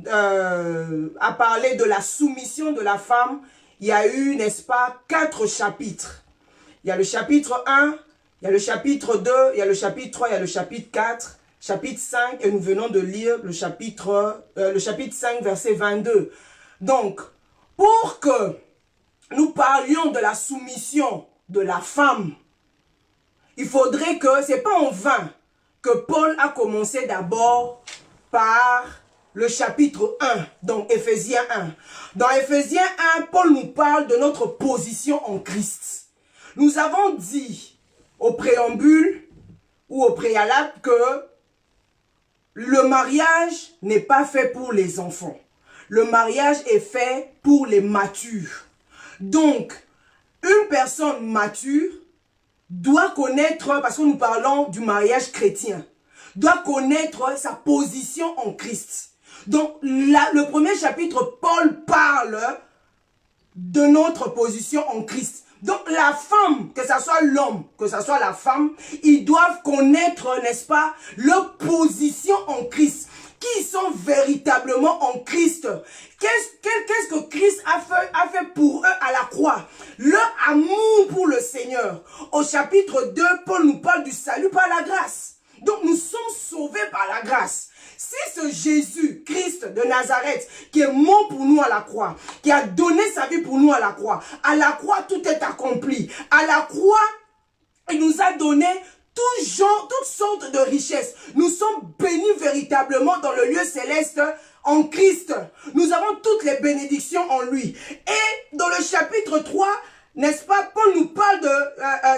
à parler de la soumission de la femme, il y a eu, n'est-ce pas, 4 chapitres. Il y a le chapitre 1, il y a le chapitre 2, il y a le chapitre 3, il y a le chapitre 4, chapitre 5, et nous venons de lire le chapitre 5, verset 22. Donc, pour que nous parlions de la soumission de la femme, il faudrait que, c'est pas en vain que Paul a commencé d'abord par le chapitre 1, donc Éphésiens 1. Dans Éphésiens 1, Paul nous parle de notre position en Christ. Nous avons dit au préambule ou au préalable que le mariage n'est pas fait pour les enfants. Le mariage est fait pour les matures. Donc, une personne mature doit connaître, parce que nous parlons du mariage chrétien, doit connaître sa position en Christ. Donc, là, le premier chapitre, Paul parle de notre position en Christ. Donc, la femme, que ce soit l'homme, que ce soit la femme, ils doivent connaître, n'est-ce pas, leur position en Christ. Qui sont véritablement en Christ. Qu'est-ce que Christ a fait pour eux à la croix? Leur amour pour le Seigneur. Au chapitre 2, Paul nous parle du salut par la grâce. Donc nous sommes sauvés par la grâce. C'est ce Jésus, Christ de Nazareth, qui est mort pour nous à la croix, qui a donné sa vie pour nous à la croix. À la croix, tout est accompli. À la croix, il nous a donné toutes sortes de richesses. Nous sommes bénis véritablement dans le lieu céleste en Christ. Nous avons toutes les bénédictions en lui. Et dans le chapitre 3, n'est-ce pas, Paul nous parle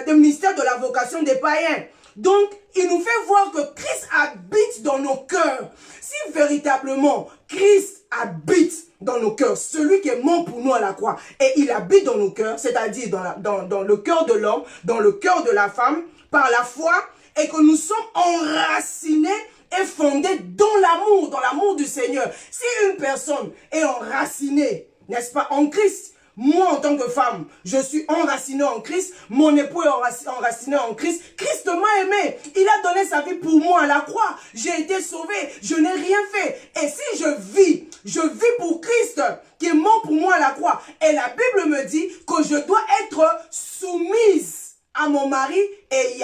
de mystère de la vocation des païens. Donc, il nous fait voir que Christ habite dans nos cœurs. Si véritablement Christ habite dans nos cœurs, celui qui est mort pour nous à la croix, et il habite dans nos cœurs, c'est-à-dire dans le cœur de l'homme, dans le cœur de la femme, par la foi, et que nous sommes enracinés et fondés dans l'amour du Seigneur. Si une personne est enracinée, n'est-ce pas, en Christ, moi en tant que femme, je suis enracinée en Christ, mon époux est enraciné en Christ, Christ m'a aimé, il a donné sa vie pour moi à la croix, j'ai été sauvé, je n'ai rien fait. Et si je vis pour Christ qui est mort pour moi à la croix. Et la Bible me dit que je dois être soumise à mon mari et il y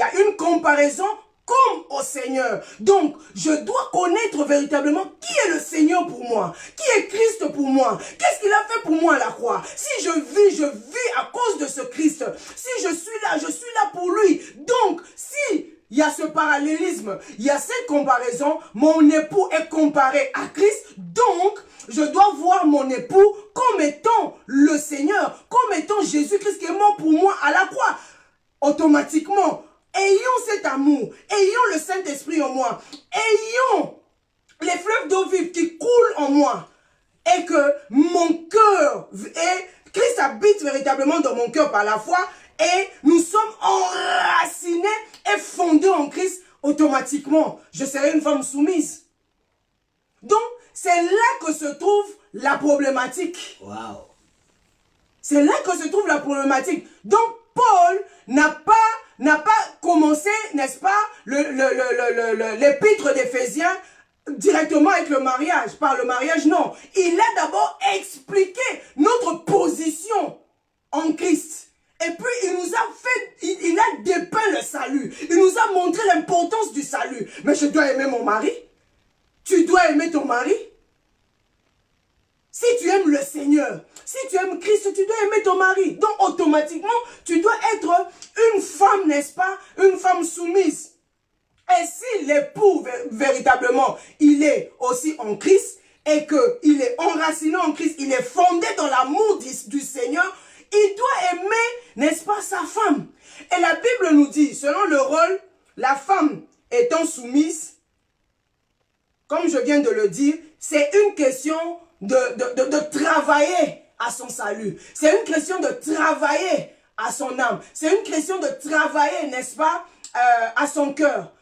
a une comparaison comme au Seigneur. Donc, je dois connaître véritablement qui est le Seigneur pour moi, qui est Christ pour moi, qu'est-ce qu'il a fait pour moi à la croix. Si je vis à cause de ce Christ. Si je suis là pour lui. Donc, si il y a ce parallélisme, il y a cette comparaison, mon époux est comparé à Christ, donc je dois voir mon époux comme étant le Seigneur, comme étant Jésus-Christ qui est mort pour moi à la croix. Automatiquement, ayons cet amour, ayons le Saint-Esprit en moi, ayons les fleuves d'eau vive qui coulent en moi, et que mon cœur, et Christ habite véritablement dans mon cœur par la foi, et nous sommes enracinés et fondés en Christ, automatiquement, je serai une femme soumise. Donc, c'est là que se trouve la problématique. Wow. C'est là que se trouve la problématique. Donc, Paul n'a pas commencé, n'est-ce pas, l'épître d'Éphésiens directement avec le mariage. Par le mariage, non. Il a d'abord expliqué notre position en Christ. Et puis, il nous a fait, il a dépeint le salut. Il nous a montré l'importance du salut. Mais je dois aimer mon mari. Tu dois aimer ton mari. Si tu aimes le Seigneur, si tu aimes Christ, tu dois aimer ton mari. Donc, automatiquement, tu dois être une femme, n'est-ce pas? Une femme soumise. Et si l'époux, véritablement, il est aussi en Christ, et qu'il est enraciné en Christ, il est fondé dans l'amour du Seigneur, il doit aimer, n'est-ce pas, sa femme. Et la Bible nous dit, selon le rôle, la femme étant soumise, comme je viens de le dire, c'est une question de travailler à son salut. C'est une question de travailler à son âme. C'est une question de travailler, n'est-ce pas, à son cœur.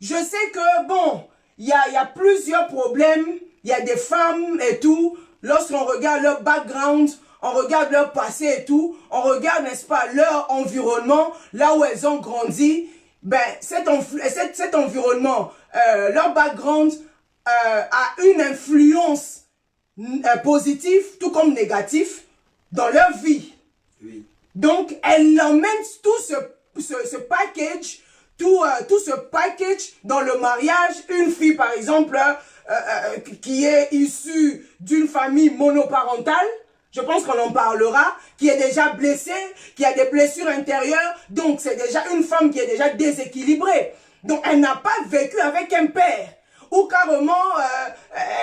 Je sais que, bon, il y a plusieurs problèmes. Il y a des femmes et tout. Lorsqu'on regarde leur background, on regarde leur passé et tout, on regarde, n'est-ce pas, leur environnement, là où elles ont grandi, ben, cet environnement, leur background a une influence positive, tout comme négative, dans leur vie. Oui. Donc, elles emmènent tout ce package, tout ce package dans le mariage. Une fille, par exemple, qui est issue d'une famille monoparentale, je pense qu'on en parlera, qui est déjà blessée, qui a des blessures intérieures. Donc, c'est déjà une femme qui est déjà déséquilibrée. Donc, elle n'a pas vécu avec un père. Ou carrément,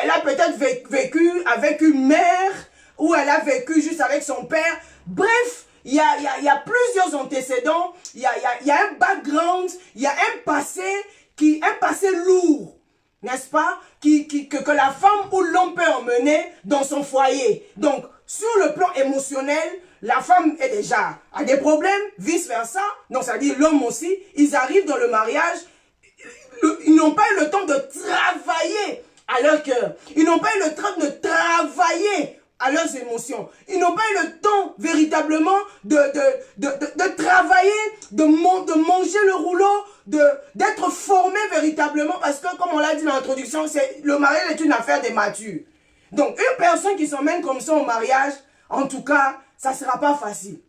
elle a peut-être vécu avec une mère, ou elle a vécu juste avec son père. Bref, il y a plusieurs antécédents, il y a un background, il y a un passé lourd, n'est-ce pas, que la femme ou l'homme peut emmener dans son foyer. Donc, sur le plan émotionnel, la femme a des problèmes, vice-versa. Donc, ça dit l'homme aussi, ils arrivent dans le mariage, ils n'ont pas eu le temps de travailler à leur cœur. Ils n'ont pas eu le temps de travailler à leurs émotions. Ils n'ont pas eu le temps véritablement de travailler, de manger le rouleau, d'être formés véritablement. Parce que, comme on l'a dit dans l'introduction, le mariage est une affaire des matures. Donc, une personne qui s'emmène comme ça au mariage, en tout cas, ça ne sera pas facile.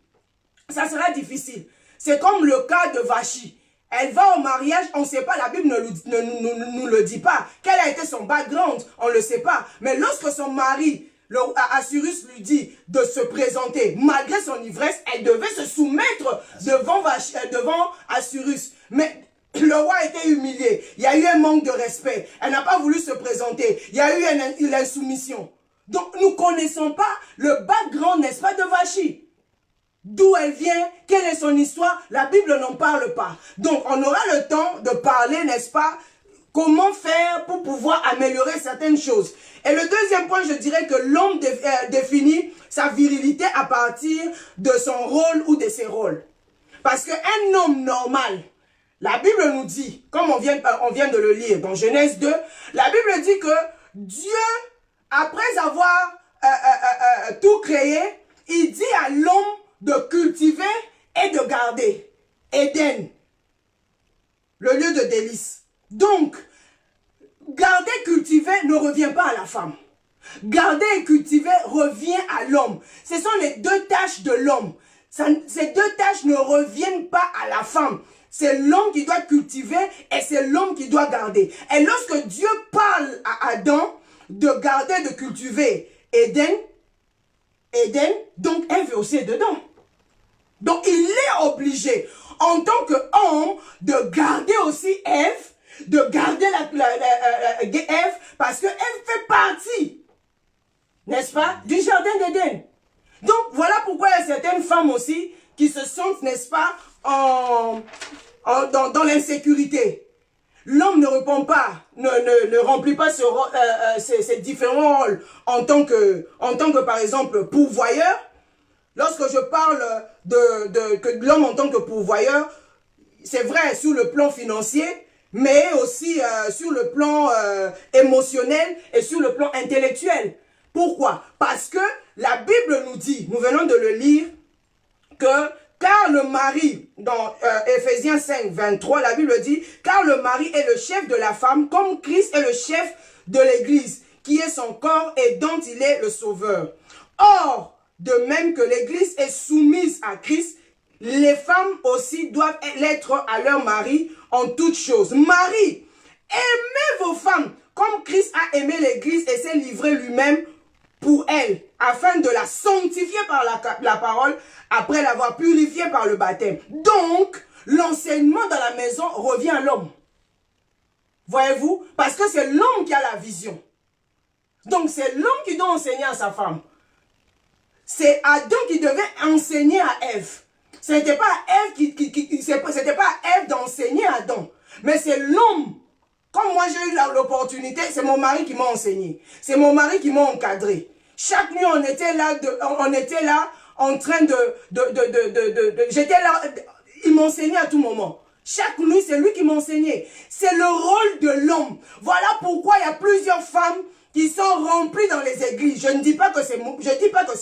Ça sera difficile. C'est comme le cas de Vachi. Elle va au mariage, on ne sait pas, la Bible ne nous le dit pas. Quel a été son background, on ne le sait pas. Mais lorsque son mari, Assyrus, lui dit de se présenter, malgré son ivresse, elle devait se soumettre devant Assyrus. Mais le roi a été humilié. Il y a eu un manque de respect. Elle n'a pas voulu se présenter. Il y a eu une insoumission. Donc, nous ne connaissons pas le background, n'est-ce pas, de Vachi. D'où elle vient, quelle est son histoire, la Bible n'en parle pas. Donc, on aura le temps de parler, n'est-ce pas, comment faire pour pouvoir améliorer certaines choses. Et le deuxième point, je dirais que l'homme définit sa virilité à partir de son rôle ou de ses rôles. Parce qu'un homme normal, la Bible nous dit, comme on vient de le lire dans Genèse 2, la Bible dit que Dieu, après avoir tout créé, il dit à l'homme de cultiver et de garder Éden, le lieu de délice. Donc, garder, cultiver ne revient pas à la femme. Garder et cultiver revient à l'homme. Ce sont les deux tâches de l'homme. Ces deux tâches ne reviennent pas à la femme. C'est l'homme qui doit cultiver et c'est l'homme qui doit garder. Et lorsque Dieu parle à Adam de garder, de cultiver Éden, donc Ève aussi est dedans. Donc il est obligé, en tant qu'homme, de garder aussi Ève, de garder Ève, parce que Ève fait partie, n'est-ce pas, du jardin d'Éden. Donc voilà pourquoi il y a certaines femmes aussi qui se sentent, n'est-ce pas, dans l'insécurité. L'homme ne répond pas, ne remplit pas ces différents rôles en tant que par exemple pourvoyeur. Lorsque je parle de l'homme en tant que pourvoyeur, c'est vrai sur le plan financier, mais aussi sur le plan émotionnel et sur le plan intellectuel. Pourquoi? Parce que la Bible nous dit, nous venons de le lire, que car le mari, dans Éphésiens 5, 23, la Bible dit, car le mari est le chef de la femme, comme Christ est le chef de l'Église, qui est son corps et dont il est le sauveur. Or, de même que l'Église est soumise à Christ, les femmes aussi doivent l'être à leur mari en toutes choses. Marie, aimez vos femmes comme Christ a aimé l'Église et s'est livré lui-même pour elle, afin de la sanctifier par la parole, après l'avoir purifiée par le baptême. Donc, l'enseignement dans la maison revient à l'homme. Voyez-vous? Parce que c'est l'homme qui a la vision. Donc, c'est l'homme qui doit enseigner à sa femme. C'est Adam qui devait enseigner à Ève. Ce n'était pas à Ève d'enseigner à Adam. Mais c'est l'homme. Comme moi j'ai eu l'opportunité, c'est mon mari qui m'a enseigné. C'est mon mari qui m'a encadré. Chaque nuit, on était là en train j'étais là, il m'enseignait à tout moment. Chaque nuit, c'est lui qui m'enseignait. C'est le rôle de l'homme. Voilà pourquoi il y a plusieurs femmes qui sont remplies dans les églises. Je ne dis pas que c'est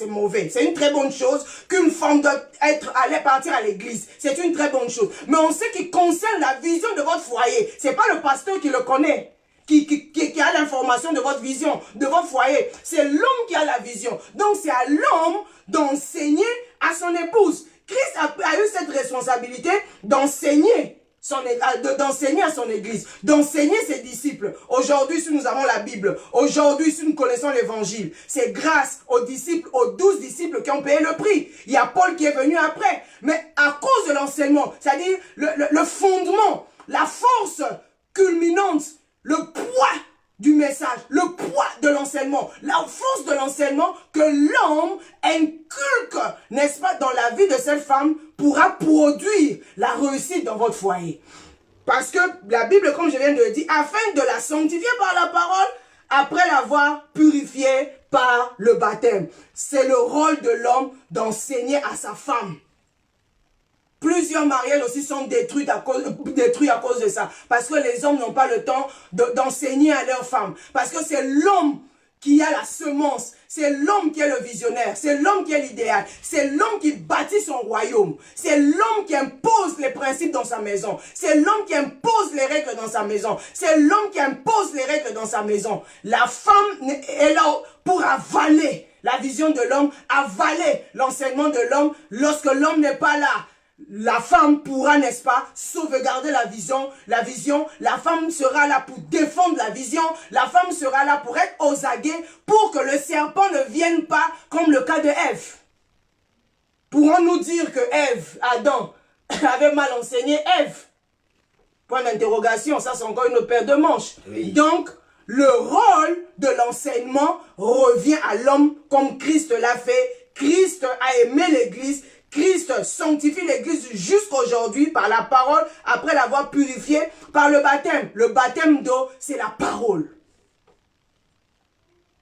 mauvais. C'est une très bonne chose qu'une femme doit aller partir à l'église. C'est une très bonne chose. Mais on sait qu'il concerne la vision de votre foyer. C'est pas le pasteur qui le connaît, qui a l'information de votre vision, de votre foyer. C'est l'homme qui a la vision. Donc c'est à l'homme d'enseigner à son épouse. Christ a eu cette responsabilité d'enseigner à son église, d'enseigner ses disciples. Aujourd'hui, si nous avons la Bible, aujourd'hui, si nous connaissons l'évangile, c'est grâce aux disciples, aux 12 disciples qui ont payé le prix. Il y a Paul qui est venu après. Mais à cause de l'enseignement, c'est-à-dire le fondement, la force culminante, le poids du message, le poids de l'enseignement, la force de l'enseignement que l'homme inculque, n'est-ce pas, dans la vie de cette femme pourra produire la réussite dans votre foyer. Parce que la Bible, comme je viens de le dire, afin de la sanctifier par la parole, après l'avoir purifiée par le baptême. C'est le rôle de l'homme d'enseigner à sa femme. Plusieurs mariages aussi sont détruits à cause de ça. Parce que les hommes n'ont pas le temps d'enseigner à leurs femmes. Parce que c'est l'homme qui a la semence. C'est l'homme qui est le visionnaire. C'est l'homme qui est l'idéal. C'est l'homme qui bâtit son royaume. C'est l'homme qui impose les principes dans sa maison. C'est l'homme qui impose les règles dans sa maison. C'est l'homme qui impose les règles dans sa maison. La femme est là pour avaler la vision de l'homme, avaler l'enseignement de l'homme. Lorsque l'homme n'est pas là, la femme pourra, n'est-ce pas, sauvegarder la vision. La femme sera là pour défendre la vision. La femme sera là pour être aux aguets, pour que le serpent ne vienne pas comme le cas de Ève. Pourrons-nous dire que Adam avait mal enseigné Ève? Point d'interrogation, ça c'est encore une autre paire de manches. Oui. Donc, le rôle de l'enseignement revient à l'homme comme Christ l'a fait. Christ a aimé l'Église. Christ sanctifie l'Église jusqu'aujourd'hui par la parole, après l'avoir purifiée par le baptême. Le baptême d'eau, c'est la parole.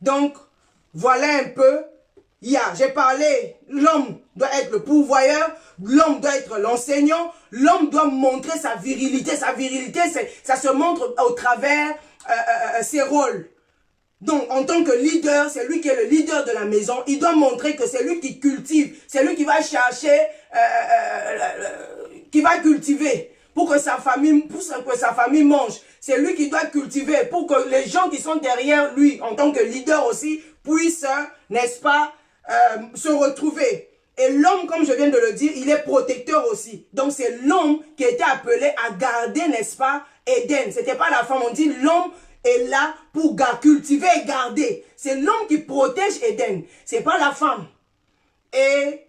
Donc, voilà un peu. J'ai parlé, l'homme doit être le pourvoyeur, l'homme doit être l'enseignant, l'homme doit montrer sa virilité. Sa virilité, ça se montre au travers ses rôles. Donc, en tant que leader, c'est lui qui est le leader de la maison. Il doit montrer que c'est lui qui cultive. C'est lui qui va chercher, qui va cultiver pour que sa famille mange. C'est lui qui doit cultiver pour que les gens qui sont derrière lui, en tant que leader aussi, puissent, n'est-ce pas, se retrouver. Et l'homme, comme je viens de le dire, il est protecteur aussi. Donc, c'est l'homme qui était appelé à garder, n'est-ce pas, Éden. C'était pas la femme. On dit l'homme est là pour cultiver et garder. C'est l'homme qui protège Éden. C'est pas la femme. Et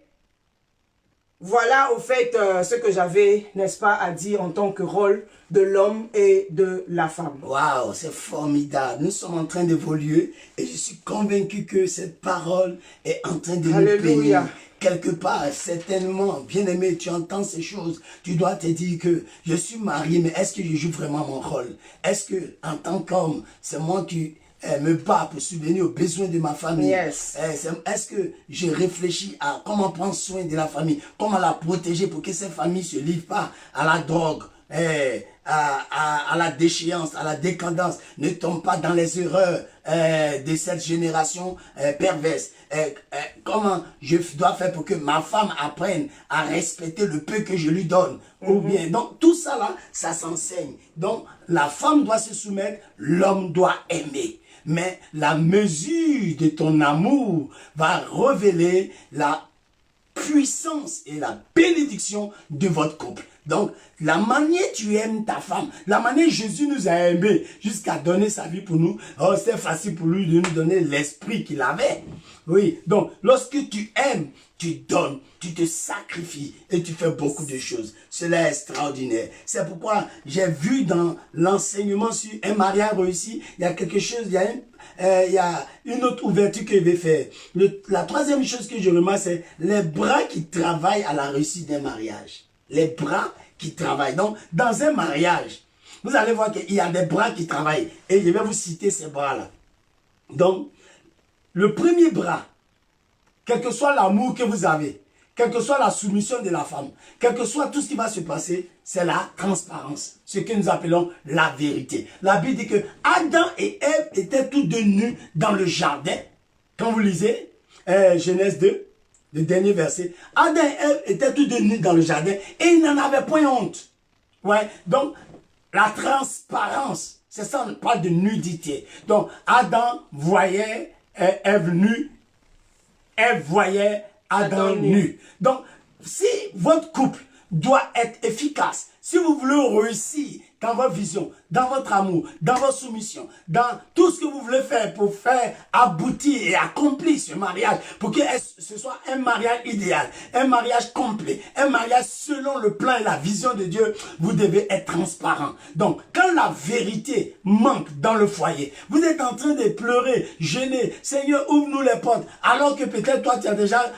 voilà, au fait, ce que j'avais, n'est-ce pas, à dire en tant que rôle de l'homme et de la femme. Waouh, c'est formidable. Nous sommes en train d'évoluer et je suis convaincu que cette parole est en train de nous bénir. Quelque part, certainement, bien-aimé, tu entends ces choses, tu dois te dire que je suis marié, mais est-ce que je joue vraiment mon rôle? Est-ce que, en tant qu'homme, c'est moi qui me bats pour subvenir aux besoins de ma famille? Yes. Est-ce que je réfléchis à comment prendre soin de la famille, comment la protéger pour que cette famille ne se livre pas à la drogue, à la déchéance, à la décadence, ne tombe pas dans les erreurs de cette génération perverse. Comment je dois faire pour que ma femme apprenne à respecter le peu que je lui donne, ou bien, donc tout ça là, ça s'enseigne. Donc la femme doit se soumettre, l'homme doit aimer. Mais la mesure de ton amour va révéler la puissance et la bénédiction de votre couple. Donc, la manière tu aimes ta femme, la manière Jésus nous a aimés jusqu'à donner sa vie pour nous, oh, c'est facile pour lui de nous donner l'esprit qu'il avait. Oui, donc, lorsque tu aimes, tu donnes, tu te sacrifies et tu fais beaucoup de choses. Cela est extraordinaire. C'est pourquoi j'ai vu dans l'enseignement sur un mariage réussi, il y a quelque chose, il y a une autre ouverture que je vais faire. La troisième chose que je remarque, c'est les bras qui travaillent à la réussite d'un mariage. Les bras qui travaillent. Donc, dans un mariage, vous allez voir qu'il y a des bras qui travaillent. Et je vais vous citer ces bras-là. Donc, le premier bras, quel que soit l'amour que vous avez, quelle que soit la soumission de la femme, quel que soit tout ce qui va se passer, c'est la transparence. Ce que nous appelons la vérité. La Bible dit que Adam et Ève étaient tous deux nus dans le jardin. Quand vous lisez Genèse 2, le dernier verset, Adam et Ève étaient tous deux nus dans le jardin et ils n'en avaient point honte. Ouais, donc, la transparence, c'est ça, on parle de nudité. Donc, Adam voyait Ève nue, Ève voyait Adam nu. Donc, si votre couple doit être efficace, si vous voulez réussir dans votre vision, dans votre amour, dans votre soumission, dans tout ce que vous voulez faire pour faire aboutir et accomplir ce mariage, pour que ce soit un mariage idéal, un mariage complet, un mariage selon le plan et la vision de Dieu, vous devez être transparent. Donc, quand la vérité manque dans le foyer, vous êtes en train de pleurer, gêner, Seigneur, ouvre-nous les portes, alors que peut-être toi, tu as déjà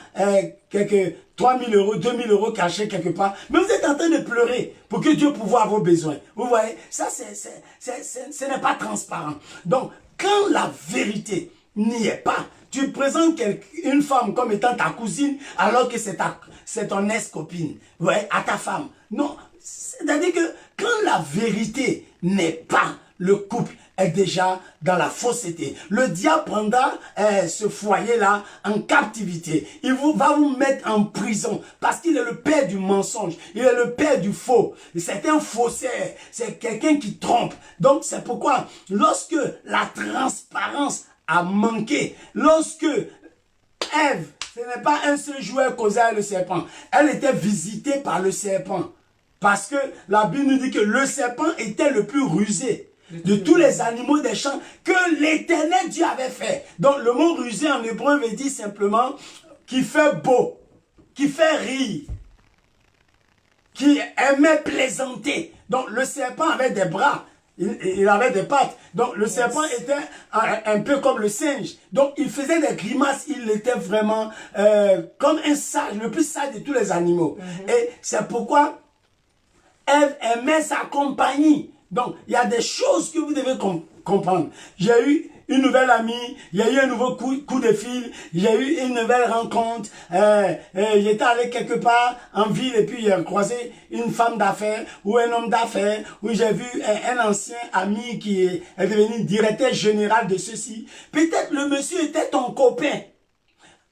quelques 3 000 euros, 2 000 euros cachés quelque part, mais vous êtes en train de pleurer pour que Dieu pourvoie vos besoins. Vous voyez, ça, ce n'est pas transparent. Donc, quand la vérité n'y est pas, tu présentes une femme comme étant ta cousine, alors que c'est ton ex-copine, vous voyez, à ta femme. Non, c'est-à-dire que quand la vérité n'est pas, le couple est déjà dans la fausseté. Le diable prendra ce foyer-là en captivité. Il va vous mettre en prison parce qu'il est le père du mensonge. Il est le père du faux. C'est un faussaire. C'est quelqu'un qui trompe. Donc c'est pourquoi lorsque la transparence a manqué, lorsque Ève, ce n'est pas un seul joueur causé avec le serpent. Elle était visitée par le serpent. Parce que la Bible nous dit que le serpent était le plus rusé de tous les animaux des champs que l'Éternel Dieu avait fait. Donc le mot rusé en hébreu veut dire simplement qui fait beau, qui fait rire, qui aimait plaisanter. Donc le serpent avait des bras, il avait des pattes. Donc le serpent était un peu comme le singe. Donc il faisait des grimaces, il était vraiment comme un sage, le plus sage de tous les animaux. Et c'est pourquoi Ève aimait sa compagnie. Donc, il y a des choses que vous devez comprendre. J'ai eu une nouvelle amie, il y a eu un nouveau coup de fil, il y a eu une nouvelle rencontre, j'étais allé quelque part en ville et puis j'ai croisé une femme d'affaires ou un homme d'affaires, où j'ai vu un ancien ami qui est devenu directeur général de ceci. Peut-être le monsieur était ton copain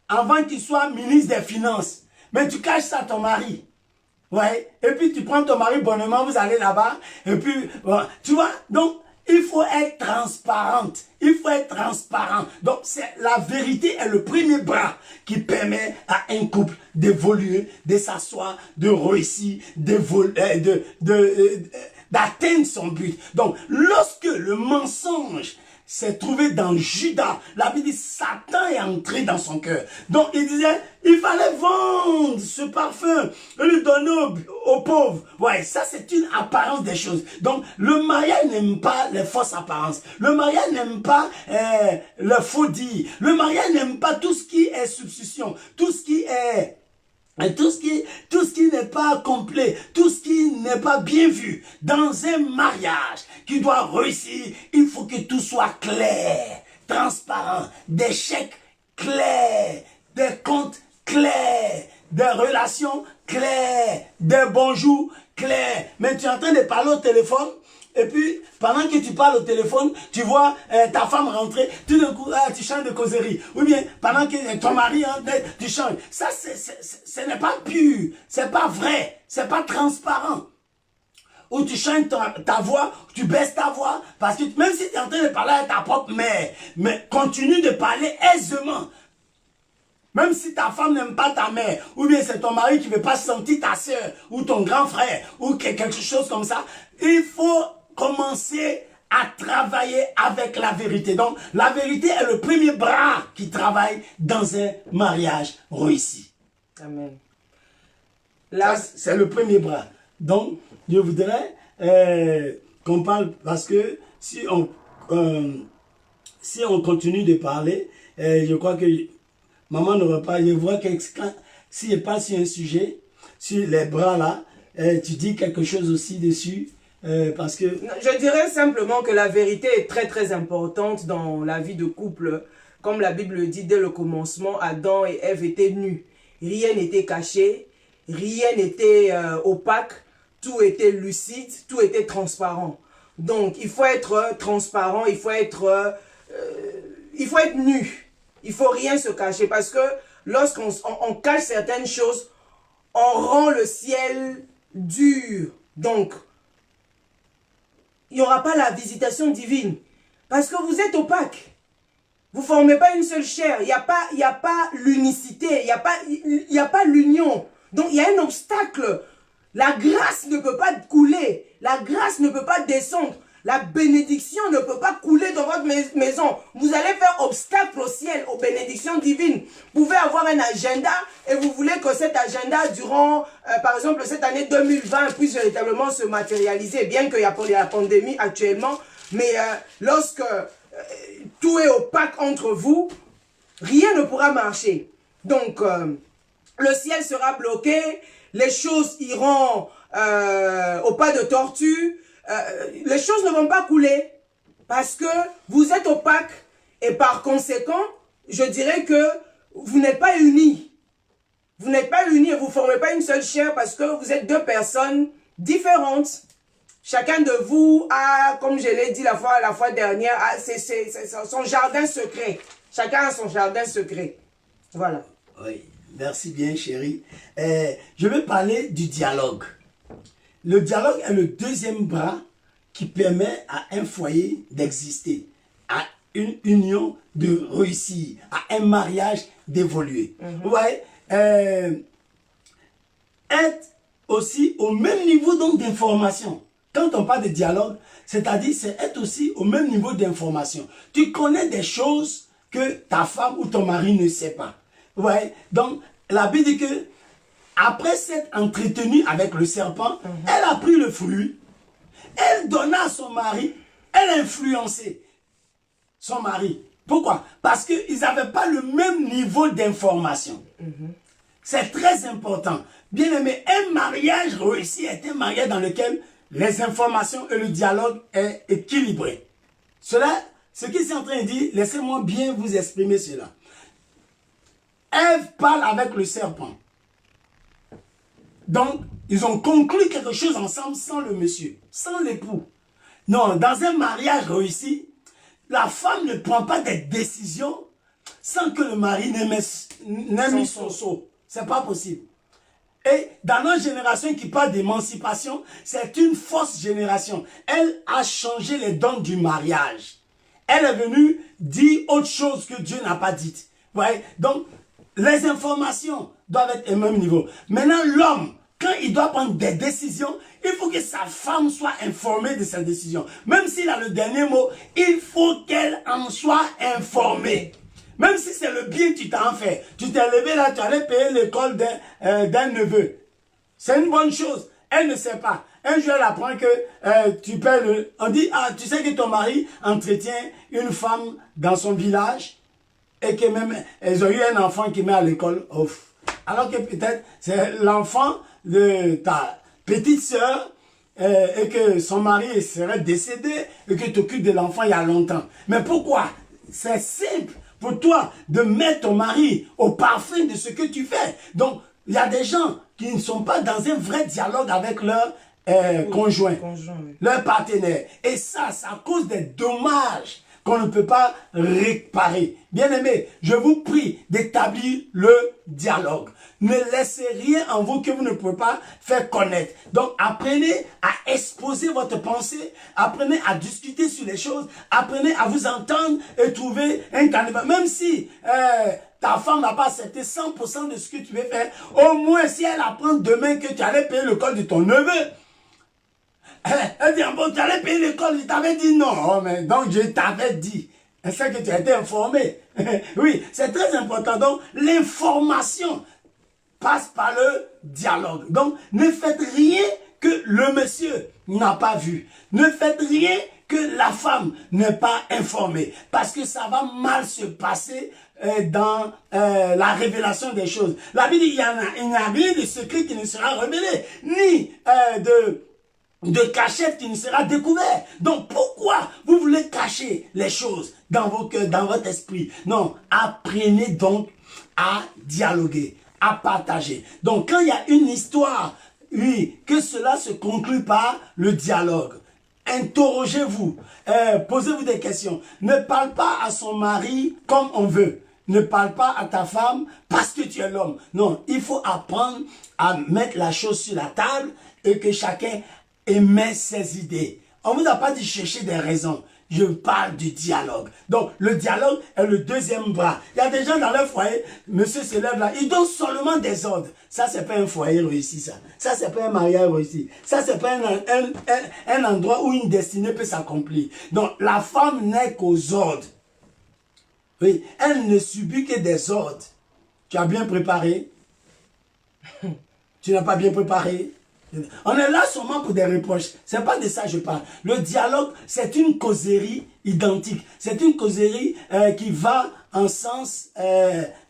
avant qu'il soit ministre des Finances, mais tu caches ça à ton mari. Ouais, et puis tu prends ton mari bonnement, vous allez là-bas, et puis, tu vois, donc, il faut être transparente. Il faut être transparent. Donc, la vérité est le premier bras qui permet à un couple d'évoluer, de s'asseoir, de réussir, d'atteindre son but. Donc, lorsque le mensonge s'est trouvé dans Judas, la Bible dit Satan est entré dans son cœur. Donc il disait, il fallait vendre ce parfum et le donner aux pauvres. Ouais, ça c'est une apparence des choses. Donc le mariage n'aime pas les fausses apparences. Le mariage n'aime pas le faux dit. Le mariage n'aime pas tout ce qui est substitution, tout ce qui est... Et tout ce qui n'est pas complet, tout ce qui n'est pas bien vu, dans un mariage qui doit réussir, il faut que tout soit clair, transparent, des chèques clairs, des comptes clairs, des relations claires, des bonjours clairs. Mais tu es en train de parler au téléphone, et puis, pendant que tu parles au téléphone, tu vois ta femme rentrer, tout d'un coup, tu changes de causerie. Ou bien, pendant que ton mari rentre, tu changes. Ça, ce n'est pas pur, c'est pas vrai, c'est pas transparent. Ou tu changes ta voix, tu baisses ta voix, parce que même si tu es en train de parler à ta propre mère, mais continue de parler aisément. Même si ta femme n'aime pas ta mère, ou bien c'est ton mari qui ne veut pas sentir ta soeur, ou ton grand frère, ou quelque chose comme ça, il faut commencer à travailler avec la vérité. Donc, la vérité est le premier bras qui travaille dans un mariage réussi. Amen. C'est le premier bras. Donc, je voudrais qu'on parle, parce que si on continue de parler, je crois que maman n'aura pas, je vois que si je parle sur un sujet, sur les bras là, tu dis quelque chose aussi dessus. Parce que... Je dirais simplement que la vérité est très très importante dans la vie de couple. Comme la Bible le dit, dès le commencement, Adam et Ève étaient nus. Rien n'était caché, rien n'était opaque, tout était lucide, tout était transparent. Donc il faut être transparent, il faut être nu. Il ne faut rien se cacher parce que lorsqu'on cache certaines choses, on rend le ciel dur. Donc, il n'y aura pas la visitation divine. Parce que vous êtes opaque. Vous ne formez pas une seule chair. Il n'y a pas l'unicité. Il n'y a pas l'union. Donc il y a un obstacle. La grâce ne peut pas couler. La grâce ne peut pas descendre. La bénédiction ne peut pas couler dans votre maison. Vous allez faire obstacle au ciel, aux bénédictions divines. Vous pouvez avoir un agenda et vous voulez que cet agenda, durant, par exemple, cette année 2020, puisse véritablement se matérialiser, bien qu'il y a la pandémie actuellement. Mais lorsque tout est opaque entre vous, rien ne pourra marcher. Donc, le ciel sera bloqué, les choses iront au pas de tortue. Les choses ne vont pas couler parce que vous êtes opaque et par conséquent, je dirais que vous n'êtes pas unis. Vous n'êtes pas unis et vous ne formez pas une seule chair parce que vous êtes deux personnes différentes. Chacun de vous a, comme je l'ai dit la fois dernière, c'est son jardin secret. Chacun a son jardin secret. Voilà. Oui, merci bien chérie. Je vais parler du dialogue. Le dialogue est le deuxième bras qui permet à un foyer d'exister, à une union de réussir, à un mariage d'évoluer. Vous voyez, être aussi au même niveau d'information. Quand on parle de dialogue, c'est-à-dire c'est être aussi au même niveau d'information. Tu connais des choses que ta femme ou ton mari ne sait pas. Vous voyez, donc la Bible dit que après s'être entretenue avec le serpent, elle a pris le fruit, elle donna à son mari, elle a influencé son mari. Pourquoi? Parce qu'ils n'avaient pas le même niveau d'information. C'est très important. Bien aimé, un mariage réussi est un mariage dans lequel les informations et le dialogue est équilibré. Cela ce qu'il est en train de dire, laissez-moi bien vous exprimer cela. Ève parle avec le serpent. Donc, ils ont conclu quelque chose ensemble sans le monsieur, sans l'époux. Non, dans un mariage réussi, la femme ne prend pas des décisions sans que le mari n'ait mis son sceau. C'est pas possible. Et dans notre génération qui parle d'émancipation, c'est une fausse génération. Elle a changé les dons du mariage. Elle est venue dire autre chose que Dieu n'a pas dit. Ouais? Donc, les informations doivent être au même niveau. Maintenant, l'homme, quand il doit prendre des décisions, il faut que sa femme soit informée de ses décisions. Même s'il a le dernier mot, il faut qu'elle en soit informée. Même si c'est le bien que tu t'en fais. Tu t'es levé là, tu allais payer l'école d'un neveu. C'est une bonne chose. Elle ne sait pas. Un jour, elle apprend que tu paies le... On dit, ah, tu sais que ton mari entretient une femme dans son village et que même, ils ont eu un enfant qui met à l'école. Alors que peut-être, c'est l'enfant de ta petite sœur et que son mari serait décédé et que tu t'occupes de l'enfant il y a longtemps. Mais pourquoi? C'est simple pour toi de mettre ton mari au parfum de ce que tu fais. Donc, il y a des gens qui ne sont pas dans un vrai dialogue avec leur conjoint, leur partenaire. Et ça cause des dommages qu'on ne peut pas réparer. Bien-aimés, je vous prie d'établir le dialogue. Ne laissez rien en vous que vous ne pouvez pas faire connaître. Donc, apprenez à exposer votre pensée, apprenez à discuter sur les choses, apprenez à vous entendre et trouver un canevas. Même si ta femme n'a pas accepté 100% de ce que tu veux faire, au moins si elle apprend demain que tu allais payer le col de ton neveu, elle dit, bon, tu allais payer l'école, je t'avais dit non. Oh, mais donc je t'avais dit. C'est que tu as été informé. Oui, c'est très important. Donc, l'information passe par le dialogue. Donc, ne faites rien que le monsieur n'a pas vu. Ne faites rien que la femme n'est pas informée. Parce que ça va mal se passer dans la révélation des choses. La Bible dit, il n'y a rien de secret qui ne sera révélé, ni de cachette qui ne sera découvert. Donc pourquoi vous voulez cacher les choses dans vos cœurs, dans votre esprit? Non, apprenez donc à dialoguer, à partager. Donc quand il y a une histoire, oui, que cela se conclut par le dialogue. Interrogez-vous, posez-vous des questions. Ne parle pas à son mari comme on veut. Ne parle pas à ta femme parce que tu es l'homme. Non, il faut apprendre à mettre la chose sur la table et que chacun émet ses idées. On ne vous a pas dit chercher des raisons. Je parle du dialogue. Donc, le dialogue est le deuxième bras. Il y a des gens dans leur foyer, monsieur se lève là, ils donnent seulement des ordres. Ça, c'est pas un foyer réussi, ça. Ça, c'est pas un mariage réussi. Ça, c'est pas un endroit où une destinée peut s'accomplir. Donc, la femme n'est qu'aux ordres. Oui, elle ne subit que des ordres. Tu as bien préparé? Tu n'as pas bien préparé? On est là seulement pour des reproches. C'est pas de ça que je parle. Le dialogue, c'est une causerie identique. C'est une causerie qui va en sens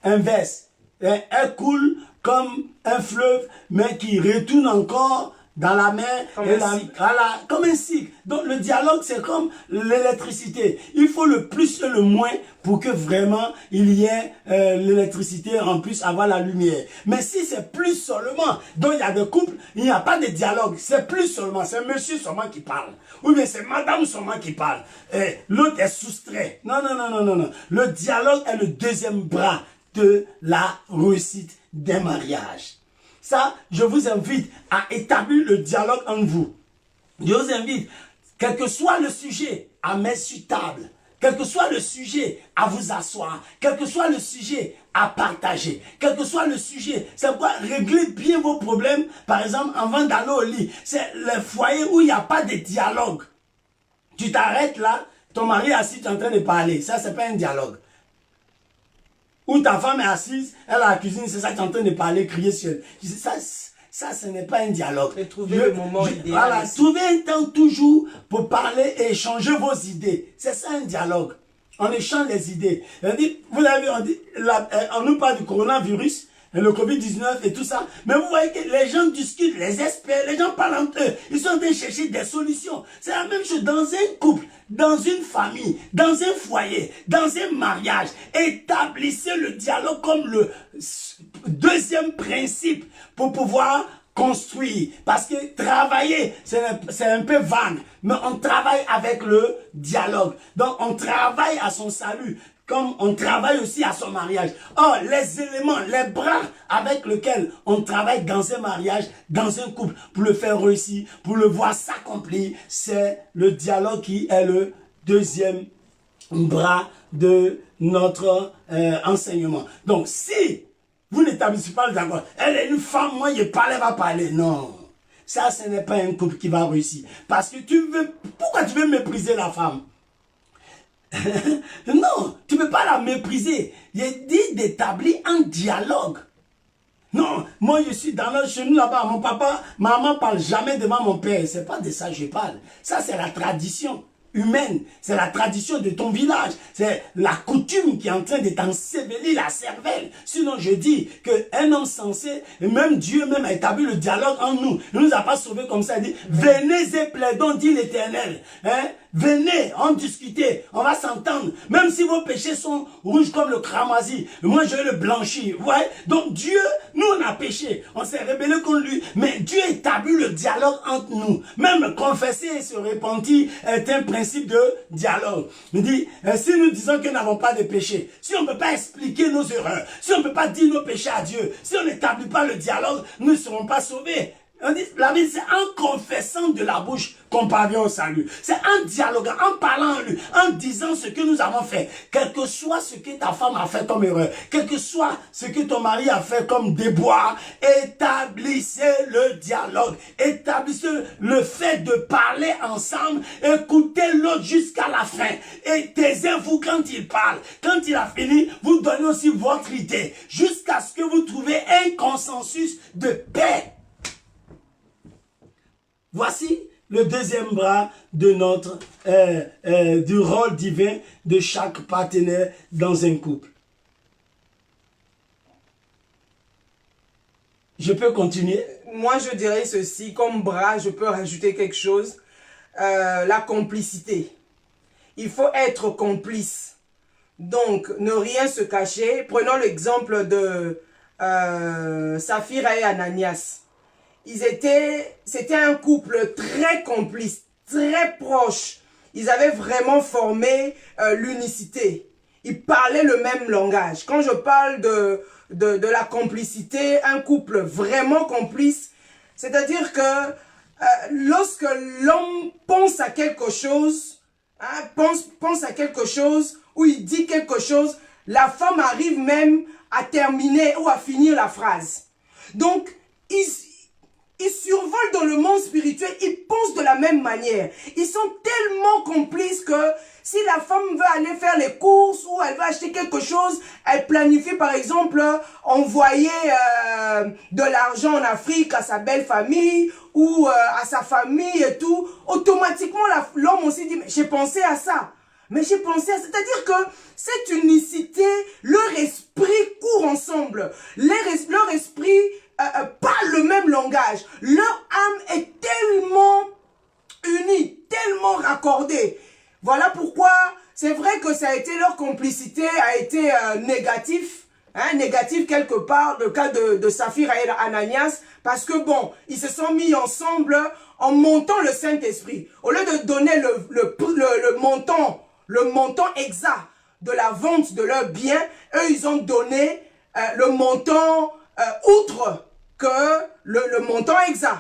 inverse. Elle coule comme un fleuve, mais qui retourne encore dans la mer, comme un cycle. Donc le dialogue, c'est comme l'électricité. Il faut le plus et le moins pour que vraiment il y ait l'électricité, en plus avoir la lumière. Mais si c'est plus seulement, donc il y a des couples, il n'y a pas de dialogue. C'est plus seulement, c'est monsieur seulement qui parle. Ou bien c'est madame seulement qui parle. L'autre est soustrait. Non, non, non, non, non, non. Le dialogue est le deuxième bras de la réussite d'un mariage. Ça, je vous invite à établir le dialogue entre vous. Je vous invite, quel que soit le sujet, à mettre sur table. Quel que soit le sujet, à vous asseoir. Quel que soit le sujet, à partager. Quel que soit le sujet, c'est pourquoi régler bien vos problèmes, par exemple, avant d'aller au lit. C'est le foyer où il n'y a pas de dialogue. Tu t'arrêtes là, ton mari est assis, tu es en train de parler. Ça, c'est pas un dialogue. Ou ta femme est assise, elle est à la cuisine, c'est ça, tu es en train de parler, crier sur elle. Ça, ce n'est pas un dialogue. Et trouver le moment idéal. Voilà, trouvez un temps toujours pour parler et échanger vos idées. C'est ça un dialogue. On échange les idées. On dit, vous l'avez, on nous parle du coronavirus. le Covid-19 et tout ça. Mais vous voyez que les gens discutent, les experts, les gens parlent entre eux. Ils sont en train de chercher des solutions. C'est la même chose dans un couple, dans une famille, dans un foyer, dans un mariage. Établissez le dialogue comme le deuxième principe pour pouvoir construire. Parce que travailler, c'est un peu vague. Mais on travaille avec le dialogue. Donc on travaille à son salut. Comme on travaille aussi à son mariage. Or, les éléments, les bras avec lesquels on travaille dans un mariage, dans un couple, pour le faire réussir, pour le voir s'accomplir, c'est le dialogue qui est le deuxième bras de notre enseignement. Donc, si vous n'établissez pas le dialogue, elle est une femme, moi je parle, elle va parler. Non, ça ce n'est pas un couple qui va réussir. Parce que pourquoi tu veux mépriser la femme? Non, tu ne peux pas la mépriser. Il dit d'établir un dialogue. Non, moi je suis dans le chez nous là-bas. Mon papa, maman parle jamais devant mon père. C'est pas de ça que je parle. Ça c'est la tradition humaine. C'est la tradition de ton village. C'est la coutume qui est en train de t'ensevelir la cervelle. Sinon je dis qu'un homme sensé, et même Dieu même a établi le dialogue en nous. Il ne nous a pas sauvés comme ça. Il dit, venez et plaidons, dit l'Éternel. Hein? Venez, en discuter, on va s'entendre. Même si vos péchés sont rouges comme le cramoisi, moi je vais le blanchir. Ouais? Donc Dieu, nous on a péché, on s'est rébellé contre lui, mais Dieu établit le dialogue entre nous. Même confesser et se repentir est un principe de dialogue. Il dit, si nous disons que nous n'avons pas de péché, si on ne peut pas expliquer nos erreurs, si on ne peut pas dire nos péchés à Dieu, si on n'établit pas le dialogue, nous ne serons pas sauvés. On dit, la Bible, c'est en confessant de la bouche qu'on parvient au salut. C'est en dialoguant, en parlant en lui, en disant ce que nous avons fait. Quel que soit ce que ta femme a fait comme erreur, quel que soit ce que ton mari a fait comme déboire, établissez le dialogue. Établissez le fait de parler ensemble, écoutez l'autre jusqu'à la fin. Et taisez-vous quand il parle. Quand il a fini, vous donnez aussi votre idée, jusqu'à ce que vous trouviez un consensus de paix. Voici le deuxième bras de notre du rôle divin de chaque partenaire dans un couple. Je peux continuer? Moi, je dirais ceci, comme bras, je peux rajouter quelque chose. La complicité. Il faut être complice. Donc, ne rien se cacher. Prenons l'exemple de Saphira et Ananias. C'était un couple très complice, très proche. Ils avaient vraiment formé l'unicité. Ils parlaient le même langage. Quand je parle de la complicité, un couple vraiment complice, c'est-à-dire que lorsque l'homme pense à quelque chose, hein, pense à quelque chose, ou il dit quelque chose, la femme arrive même à terminer ou à finir la phrase. Donc, ils survolent dans le monde spirituel, ils pensent de la même manière. Ils sont tellement complices que si la femme veut aller faire les courses ou elle veut acheter quelque chose, elle planifie par exemple envoyer de l'argent en Afrique à sa belle famille ou à sa famille et tout. Automatiquement, l'homme aussi dit, mais j'ai pensé à ça. Mais j'ai pensé à ça. C'est-à-dire que cette unicité, leur esprit court ensemble. Leur esprit parle le même langage. Leur âme est tellement unie, tellement raccordée. Voilà pourquoi c'est vrai que ça a été, leur complicité a été négatif, hein, négatif quelque part, le cas de Saphira et Ananias, parce que bon, ils se sont mis ensemble en montant le Saint-Esprit. Au lieu de donner le montant exact de la vente de leurs biens, eux ils ont donné le montant outre que le montant exact.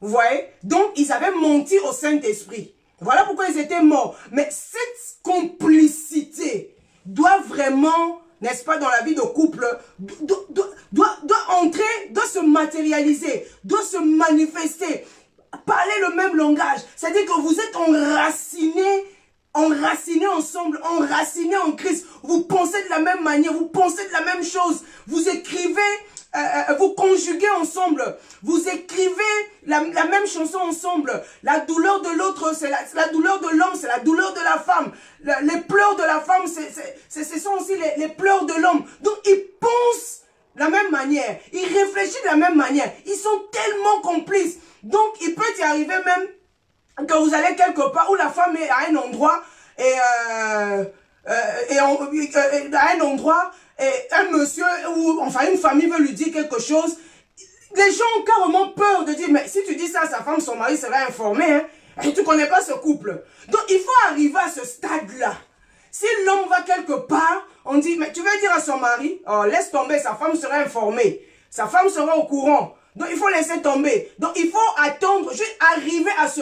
Vous voyez? Donc, ils avaient menti au Saint-Esprit. Voilà pourquoi ils étaient morts. Mais cette complicité doit vraiment, n'est-ce pas, dans la vie de couple, doit entrer, doit se matérialiser, doit se manifester, parler le même langage. C'est-à-dire que vous êtes enracinés ensemble, enracinés en Christ. Vous pensez de la même manière, vous pensez de la même chose. Vous écrivez, vous conjuguez ensemble. Vous écrivez la même chanson ensemble. La douleur de l'autre, c'est la douleur de l'homme, c'est la douleur de la femme. Les pleurs de la femme, ce sont aussi les pleurs de l'homme. Donc, ils pensent de la même manière. arrivez même, que vous allez quelque part, où la femme est à un endroit, à un endroit, et un monsieur, ou enfin une famille veut lui dire quelque chose, les gens ont carrément peur de dire, mais si tu dis ça à sa femme, son mari sera informé, hein, et tu ne connais pas ce couple. Donc il faut arriver à ce stade-là. Si l'homme va quelque part, on dit, mais tu veux dire à son mari, oh, laisse tomber, sa femme sera informée. Sa femme sera au courant. Donc il faut laisser tomber. Donc il faut attendre, juste arriver à ce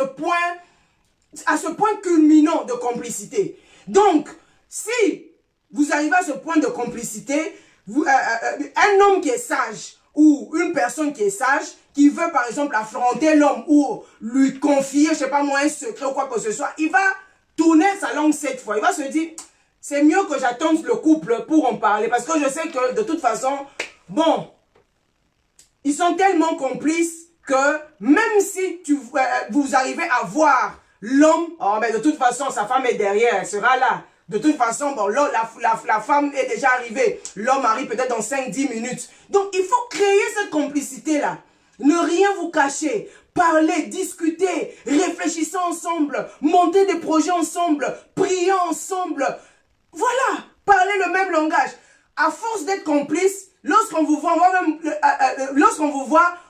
point culminant de complicité. Donc, si vous arrivez à ce point de complicité, un homme qui est sage, ou une personne qui est sage, qui veut par exemple affronter l'homme ou lui confier, je sais pas moi, un secret ou quoi que ce soit, il va tourner sa langue 7 fois. Il va se dire, c'est mieux que j'attende le couple pour en parler. Parce que je sais que de toute façon, bon, ils sont tellement complices que même si vous arrivez à voir l'homme, oh, mais de toute façon, sa femme est derrière, elle sera là. De toute façon, bon, la femme est déjà arrivée. L'homme arrive peut-être dans 5-10 minutes. Donc, il faut créer cette complicité-là. Ne rien vous cacher. Parler, discuter, réfléchissez ensemble, monter des projets ensemble, prier ensemble. Voilà, parler le même langage. À force d'être complice, lorsqu'on vous voit,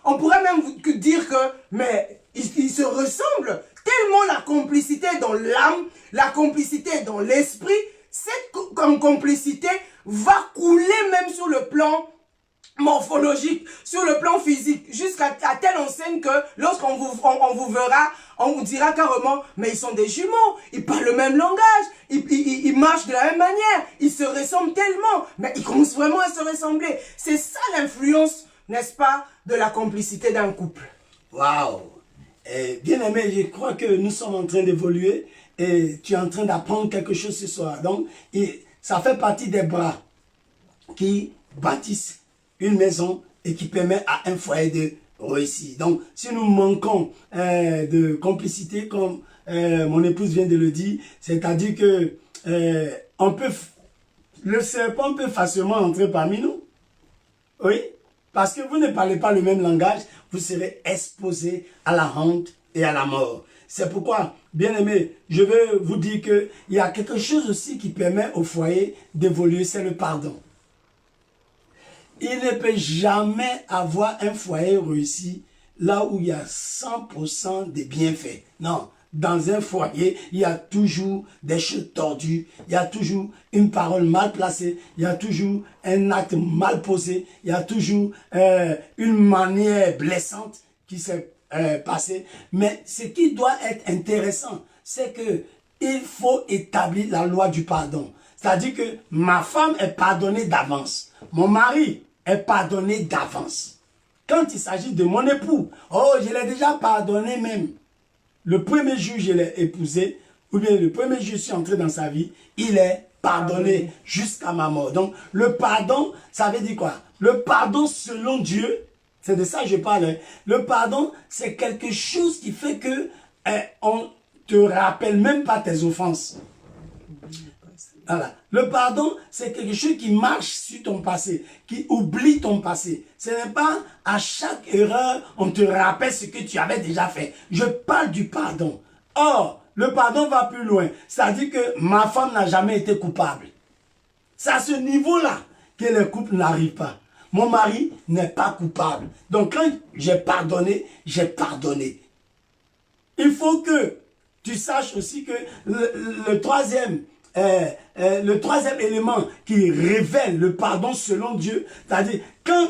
on pourrait même vous dire que, mais ils se ressemblent. Tellement la complicité dans l'âme, la complicité dans l'esprit, cette complicité va couler même sur le plan morphologique, sur le plan physique, jusqu'à telle enseigne que lorsqu'on vous verra, on vous dira carrément, mais ils sont des jumeaux, ils parlent le même langage, ils marchent de la même manière, ils se ressemblent tellement, mais ils commencent vraiment à se ressembler. C'est ça l'influence, n'est-ce pas, de la complicité d'un couple. Waouh! Bien aimé, je crois que nous sommes en train d'évoluer et tu es en train d'apprendre quelque chose ce soir. Donc, ça fait partie des bras qui bâtissent une maison et qui permet à un foyer de réussir. Donc, si nous manquons de complicité, comme mon épouse vient de le dire, c'est-à-dire que le serpent peut facilement entrer parmi nous. Oui, parce que vous ne parlez pas le même langage, vous serez exposé à la honte et à la mort. C'est pourquoi, bien aimé, je veux vous dire qu'il y a quelque chose aussi qui permet au foyer d'évoluer, c'est le pardon. Il ne peut jamais avoir un foyer réussi là où il y a 100% de bienfaits. Non, dans un foyer, il y a toujours des choses tordues, il y a toujours une parole mal placée, il y a toujours un acte mal posé, il y a toujours une manière blessante qui s'est passée. Mais ce qui doit être intéressant, c'est que il faut établir la loi du pardon. C'est-à-dire que ma femme est pardonnée d'avance, mon mari est pardonné d'avance. Quand il s'agit de mon époux, oh, je l'ai déjà pardonné même. Le premier jour je l'ai épousé, ou bien le premier jour je suis entré dans sa vie, il est pardonné jusqu'à ma mort. Donc le pardon, ça veut dire quoi? Le pardon selon Dieu, c'est de ça que je parle. Hein. Le pardon, c'est quelque chose qui fait que on te rappelle même pas tes offenses. Voilà. Le pardon, c'est quelque chose qui marche sur ton passé, qui oublie ton passé. Ce n'est pas à chaque erreur, on te rappelle ce que tu avais déjà fait. Je parle du pardon. Or, le pardon va plus loin. C'est-à-dire que ma femme n'a jamais été coupable. C'est à ce niveau-là que le couple n'arrive pas. Mon mari n'est pas coupable. Donc, quand j'ai pardonné, j'ai pardonné. Il faut que tu saches aussi que le troisième élément qui révèle le pardon selon Dieu, c'est-à-dire quand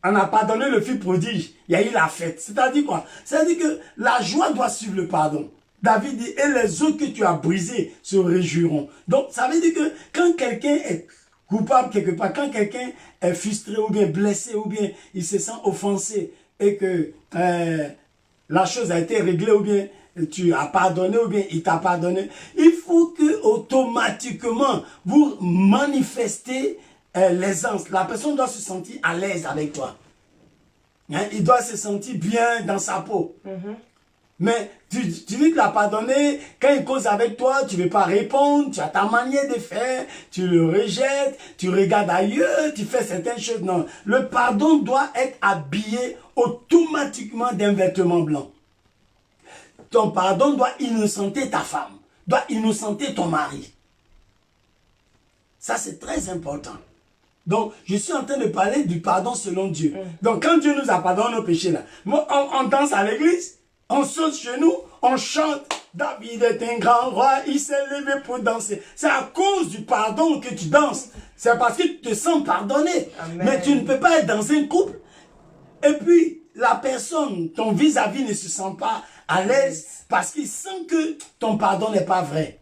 on a pardonné le fils prodige, il y a eu la fête. C'est-à-dire quoi? C'est-à-dire que la joie doit suivre le pardon. David dit, et les os que tu as brisés se réjouiront. Donc, ça veut dire que quand quelqu'un est coupable quelque part, quand quelqu'un est frustré ou bien blessé ou bien il se sent offensé et que la chose a été réglée ou bien tu as pardonné ou bien il t'a pardonné, il faut que automatiquement vous manifestez l'aisance. La personne doit se sentir à l'aise avec toi. Hein? Il doit se sentir bien dans sa peau. Mais tu dis que tu l'as pardonné, quand il cause avec toi, tu ne veux pas répondre, tu as ta manière de faire, tu le rejettes, tu regardes ailleurs, tu fais certaines choses. Non, le pardon doit être habillé automatiquement d'un vêtement blanc. ton pardon doit innocenter ta femme, doit innocenter ton mari. Ça, c'est très important. Donc, je suis en train de parler du pardon selon Dieu. Donc, quand Dieu nous a pardonné nos péchés, là, on danse à l'église, on saute chez nous, on chante. David est un grand roi, il s'est levé pour danser. C'est à cause du pardon que tu danses. C'est parce que tu te sens pardonné. Amen. Mais tu ne peux pas être dans un couple et puis la personne, ton vis-à-vis ne se sent pas à l'aise parce qu'il sent que ton pardon n'est pas vrai.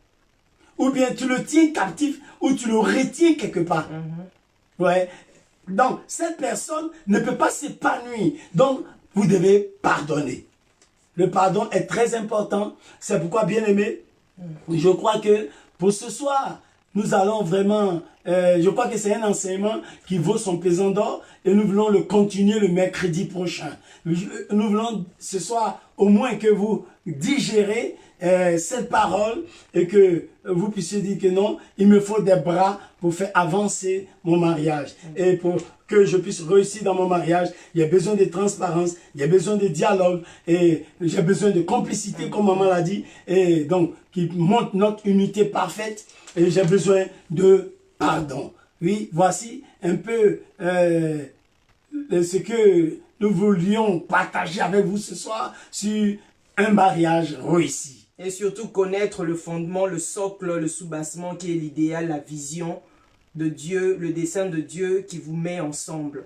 Ou bien tu le tiens captif ou tu le retiens quelque part. Ouais. Donc, cette personne ne peut pas s'épanouir. Donc, vous devez pardonner. Le pardon est très important. C'est pourquoi, bien aimé, je crois que pour ce soir, nous allons vraiment... je crois que c'est un enseignement qui vaut son pesant d'or et nous voulons le continuer le mercredi prochain. Nous voulons ce soir au moins que vous digérez cette parole et que vous puissiez dire que non, il me faut des bras pour faire avancer mon mariage. Et pour que je puisse réussir dans mon mariage, il y a besoin de transparence, il y a besoin de dialogue et j'ai besoin de complicité, comme maman l'a dit, et donc qui montre notre unité parfaite et j'ai besoin de pardon. Oui, voici un peu ce que nous voulions partager avec vous ce soir sur un mariage réussi. Et surtout connaître le fondement, le socle, le soubassement qui est l'idéal, la vision de Dieu, le dessein de Dieu qui vous met ensemble.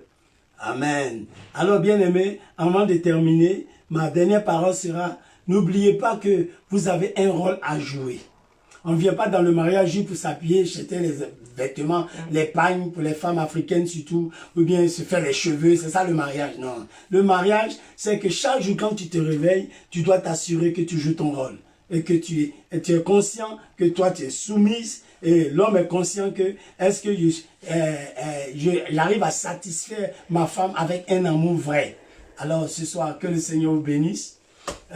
Amen. Alors bien aimé, avant de terminer, ma dernière parole sera, n'oubliez pas que vous avez un rôle à jouer. On ne vient pas dans le mariage juste pour s'appuyer, jeter les vêtements, les pagnes pour les femmes africaines surtout, ou bien se faire les cheveux, c'est ça le mariage. Non. Le mariage, c'est que chaque jour quand tu te réveilles, tu dois t'assurer que tu joues ton rôle. Et que tu es conscient que toi tu es soumise et l'homme est conscient que est-ce que j'arrive à satisfaire ma femme avec un amour vrai. Alors ce soir, que le Seigneur vous bénisse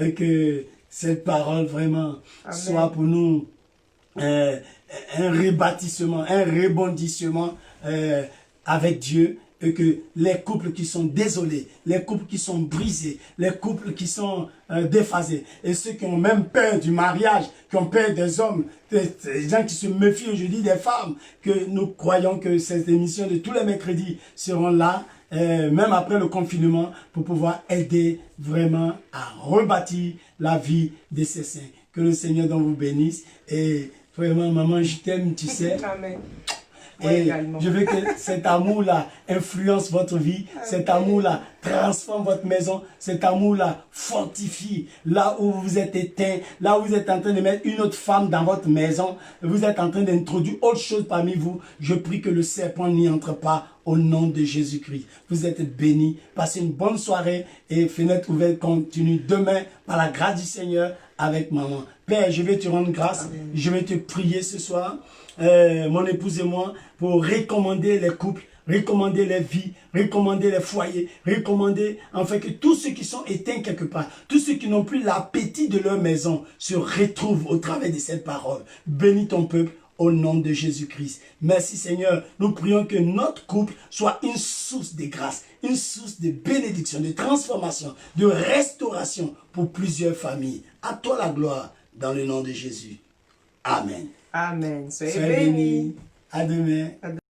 et que cette parole vraiment soit pour nous un rebâtissement, un rebondissement avec Dieu. Et que les couples qui sont désolés, les couples qui sont brisés, les couples qui sont déphasés, et ceux qui ont même peur du mariage, qui ont peur des hommes, des gens qui se méfient aujourd'hui des femmes, que nous croyons que ces émissions de tous les mercredis seront là, même après le confinement, pour pouvoir aider vraiment à rebâtir la vie de ces saints. Que le Seigneur donc vous bénisse, et vraiment maman je t'aime, tu sais. Amen. Et je veux que cet amour-là influence votre vie, cet amour-là transforme votre maison, cet amour-là fortifie là où vous êtes éteint, là où vous êtes en train de mettre une autre femme dans votre maison, vous êtes en train d'introduire autre chose parmi vous. Je prie que le serpent n'y entre pas au nom de Jésus-Christ. Vous êtes bénis, passez une bonne soirée et Fenêtre ouverte continue demain par la grâce du Seigneur avec maman. Père, je vais te rendre grâce, je vais te prier ce soir. Mon épouse et moi, pour recommander les couples, recommander les vies, recommander les foyers, recommander, enfin que tous ceux qui sont éteints quelque part, tous ceux qui n'ont plus l'appétit de leur maison, se retrouvent au travers de cette parole. Bénis ton peuple au nom de Jésus-Christ. Merci Seigneur, nous prions que notre couple soit une source de grâce, une source de bénédiction, de transformation, de restauration pour plusieurs familles. À toi la gloire, dans le nom de Jésus. Amen. Amen. Soyez Soyez bénis. bénis. À demain.